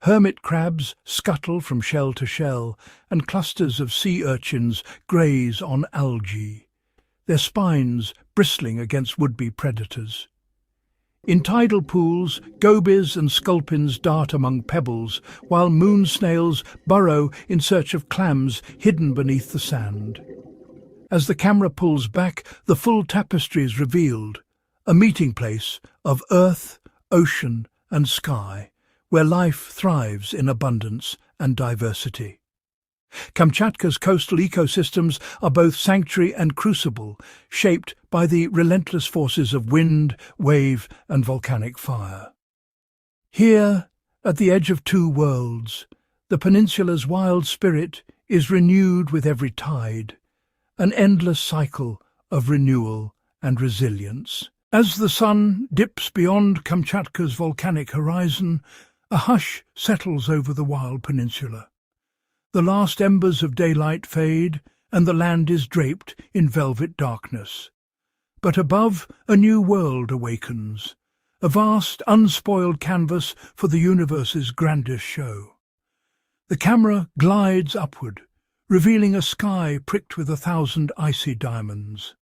Hermit crabs scuttle from shell to shell, and clusters of sea urchins graze on algae, their spines bristling against would-be predators. In tidal pools, gobies and sculpins dart among pebbles, while moon snails burrow in search of clams hidden beneath the sand. As the camera pulls back, the full tapestry is revealed, a meeting place of earth, ocean and sky, where life thrives in abundance and diversity. Kamchatka's coastal ecosystems are both sanctuary and crucible, shaped by the relentless forces of wind, wave and volcanic fire. Here, at the edge of two worlds, the peninsula's wild spirit is renewed with every tide, an endless cycle of renewal and resilience. As the sun dips beyond Kamchatka's volcanic horizon, a hush settles over the wild peninsula. The last embers of daylight fade, and the land is draped in velvet darkness. But above, a new world awakens, a vast, unspoiled canvas for the universe's grandest show. The camera glides upward, revealing a sky pricked with 1,000 icy diamonds.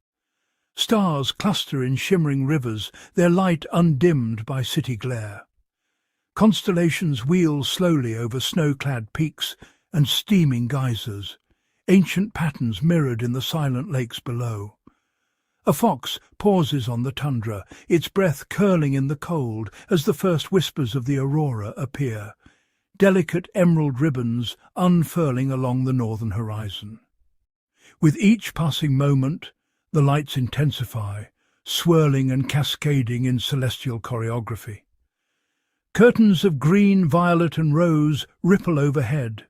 Stars cluster in shimmering rivers, their light undimmed by city glare. Constellations wheel slowly over snow-clad peaks and steaming geysers, ancient patterns mirrored in the silent lakes below. A fox pauses on the tundra, its breath curling in the cold as the first whispers of the aurora appear, delicate emerald ribbons unfurling along the northern horizon. With each passing moment, the lights intensify, swirling and cascading in celestial choreography. Curtains of green, violet and rose ripple overhead,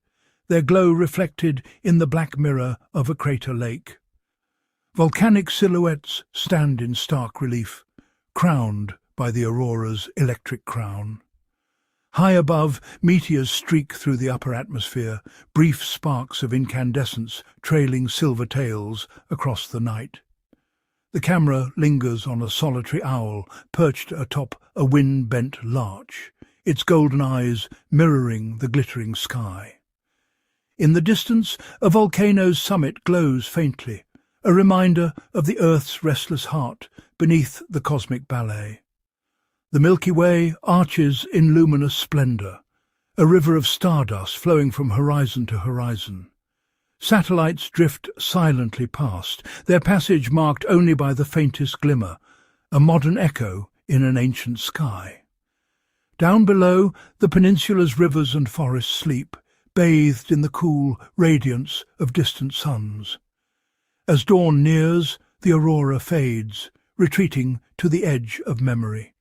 their glow reflected in the black mirror of a crater lake. Volcanic silhouettes stand in stark relief, crowned by the aurora's electric crown. High above, meteors streak through the upper atmosphere, brief sparks of incandescence trailing silver tails across the night. The camera lingers on a solitary owl perched atop a wind-bent larch, its golden eyes mirroring the glittering sky. In the distance, a volcano's summit glows faintly, a reminder of the Earth's restless heart beneath the cosmic ballet. The Milky Way arches in luminous splendor, a river of stardust flowing from horizon to horizon. Satellites drift silently past, their passage marked only by the faintest glimmer, a modern echo in an ancient sky. Down below, the peninsula's rivers and forests sleep, bathed in the cool radiance of distant suns. As dawn nears, the aurora fades, retreating to the edge of memory.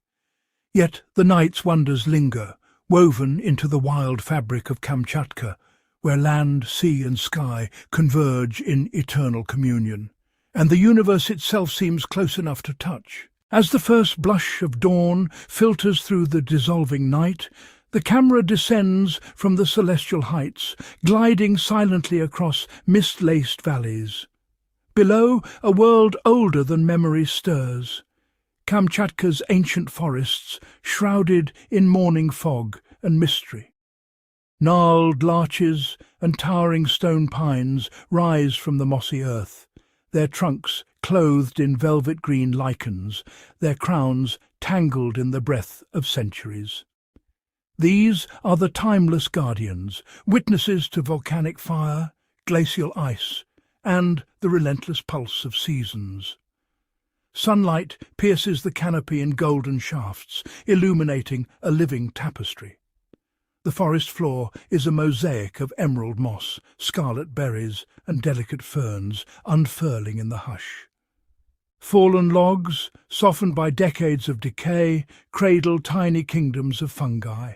Yet the night's wonders linger, woven into the wild fabric of Kamchatka, where land, sea and sky converge in eternal communion, and the universe itself seems close enough to touch. As the first blush of dawn filters through the dissolving night, the camera descends from the celestial heights, gliding silently across mist-laced valleys. Below, a world older than memory stirs. Kamchatka's ancient forests, shrouded in morning fog and mystery. Gnarled larches and towering stone pines rise from the mossy earth, their trunks clothed in velvet-green lichens, their crowns tangled in the breath of centuries. These are the timeless guardians, witnesses to volcanic fire, glacial ice, and the relentless pulse of seasons. Sunlight pierces the canopy in golden shafts, illuminating a living tapestry. The forest floor is a mosaic of emerald moss, scarlet berries, and delicate ferns unfurling in the hush. Fallen logs, softened by decades of decay, cradle tiny kingdoms of fungi.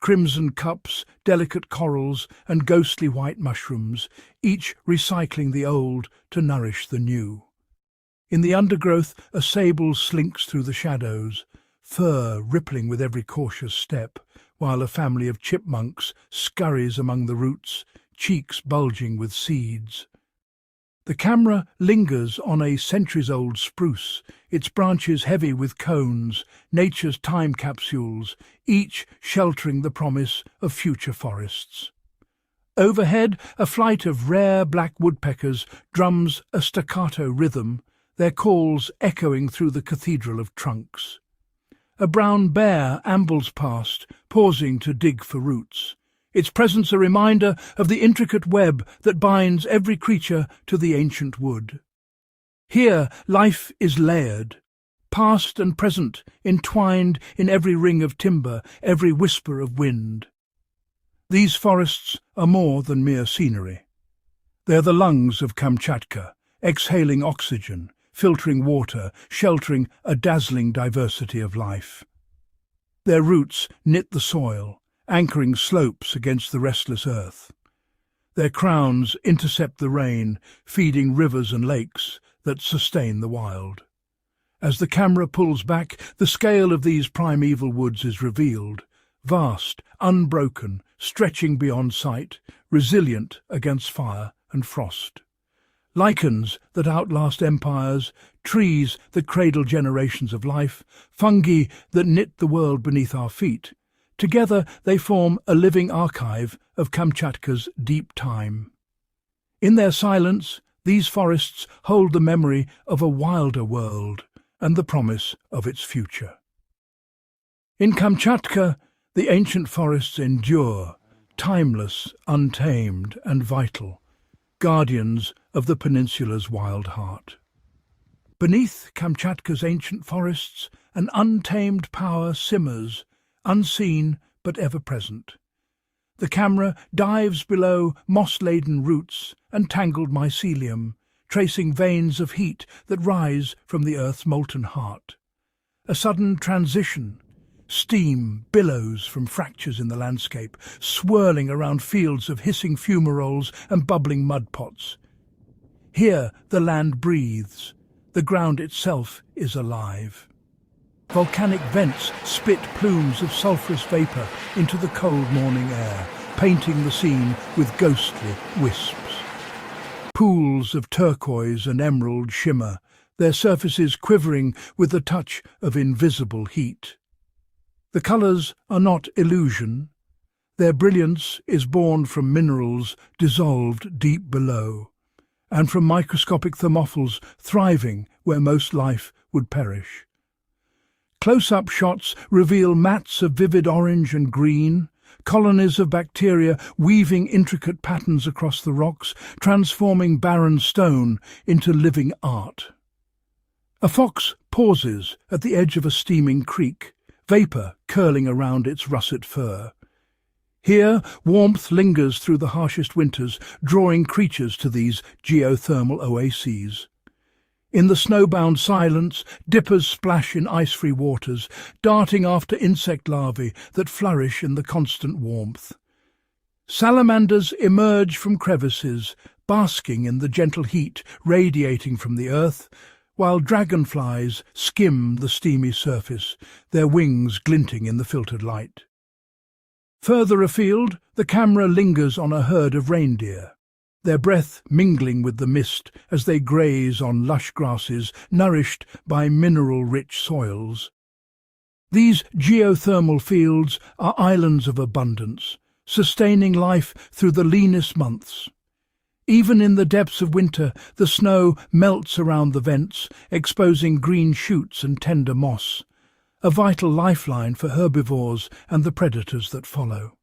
Crimson cups, delicate corals, and ghostly white mushrooms, each recycling the old to nourish the new. In the undergrowth, a sable slinks through the shadows, fur rippling with every cautious step, while a family of chipmunks scurries among the roots, cheeks bulging with seeds. The camera lingers on a centuries-old spruce, its branches heavy with cones, nature's time capsules, each sheltering the promise of future forests. Overhead, a flight of rare black woodpeckers drums a staccato rhythm, their calls echoing through the cathedral of trunks. A brown bear ambles past, pausing to dig for roots, its presence a reminder of the intricate web that binds every creature to the ancient wood. Here life is layered, past and present, entwined in every ring of timber, every whisper of wind. These forests are more than mere scenery. They're the lungs of Kamchatka, exhaling oxygen, filtering water, sheltering a dazzling diversity of life. Their roots knit the soil, anchoring slopes against the restless earth. Their crowns intercept the rain, feeding rivers and lakes that sustain the wild. As the camera pulls back, the scale of these primeval woods is revealed, vast, unbroken, stretching beyond sight, resilient against fire and frost. Lichens that outlast empires, trees that cradle generations of life, fungi that knit the world beneath our feet. Together they form a living archive of Kamchatka's deep time. In their silence, these forests hold the memory of a wilder world and the promise of its future. In Kamchatka, the ancient forests endure, timeless, untamed and vital, guardians of the peninsula's wild heart. Beneath Kamchatka's ancient forests, an untamed power simmers, unseen but ever-present. The camera dives below moss-laden roots and tangled mycelium, tracing veins of heat that rise from the earth's molten heart. A sudden transition, Steam billows from fractures in the landscape, swirling around fields of hissing fumaroles and bubbling mud pots. Here the land breathes. The ground itself is alive. Volcanic vents spit plumes of sulphurous vapour into the cold morning air, painting the scene with ghostly wisps. Pools of turquoise and emerald shimmer, their surfaces quivering with the touch of invisible heat. The colours are not illusion. Their brilliance is born from minerals dissolved deep below, and from microscopic thermophils thriving where most life would perish. Close-up shots reveal mats of vivid orange and green, colonies of bacteria weaving intricate patterns across the rocks, transforming barren stone into living art. A fox pauses at the edge of a steaming creek, vapour curling around its russet fur. Here, warmth lingers through the harshest winters, drawing creatures to these geothermal oases. In the snowbound silence, dippers splash in ice-free waters, darting after insect larvae that flourish in the constant warmth. Salamanders emerge from crevices, basking in the gentle heat radiating from the earth, while dragonflies skim the steamy surface, their wings glinting in the filtered light. Further afield, the camera lingers on a herd of reindeer, their breath mingling with the mist as they graze on lush grasses nourished by mineral-rich soils. These geothermal fields are islands of abundance, sustaining life through the leanest months. Even in the depths of winter, the snow melts around the vents, exposing green shoots and tender moss, a vital lifeline for herbivores and the predators that follow.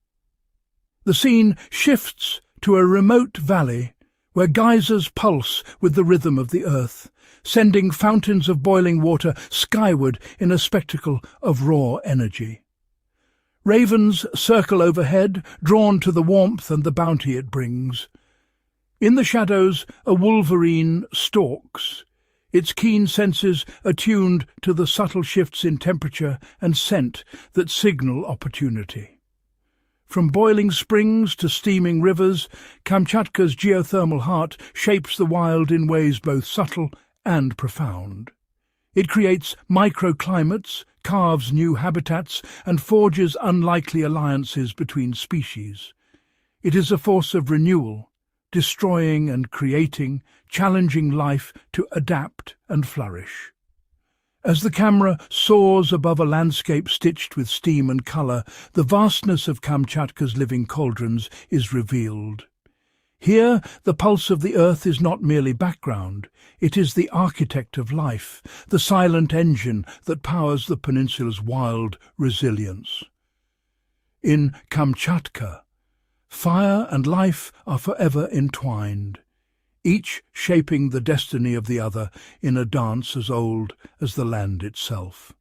The scene shifts to a remote valley where geysers pulse with the rhythm of the earth, sending fountains of boiling water skyward in a spectacle of raw energy. Ravens circle overhead, drawn to the warmth and the bounty it brings. In the shadows, a wolverine stalks, its keen senses attuned to the subtle shifts in temperature and scent that signal opportunity. From boiling springs to steaming rivers, Kamchatka's geothermal heart shapes the wild in ways both subtle and profound. It creates microclimates, carves new habitats, and forges unlikely alliances between species. It is a force of renewal, destroying and creating, challenging life to adapt and flourish. As the camera soars above a landscape stitched with steam and colour, the vastness of Kamchatka's living cauldrons is revealed. Here, the pulse of the earth is not merely background, it is the architect of life, the silent engine that powers the peninsula's wild resilience. In Kamchatka, fire and life are forever entwined, each shaping the destiny of the other in a dance as old as the land itself.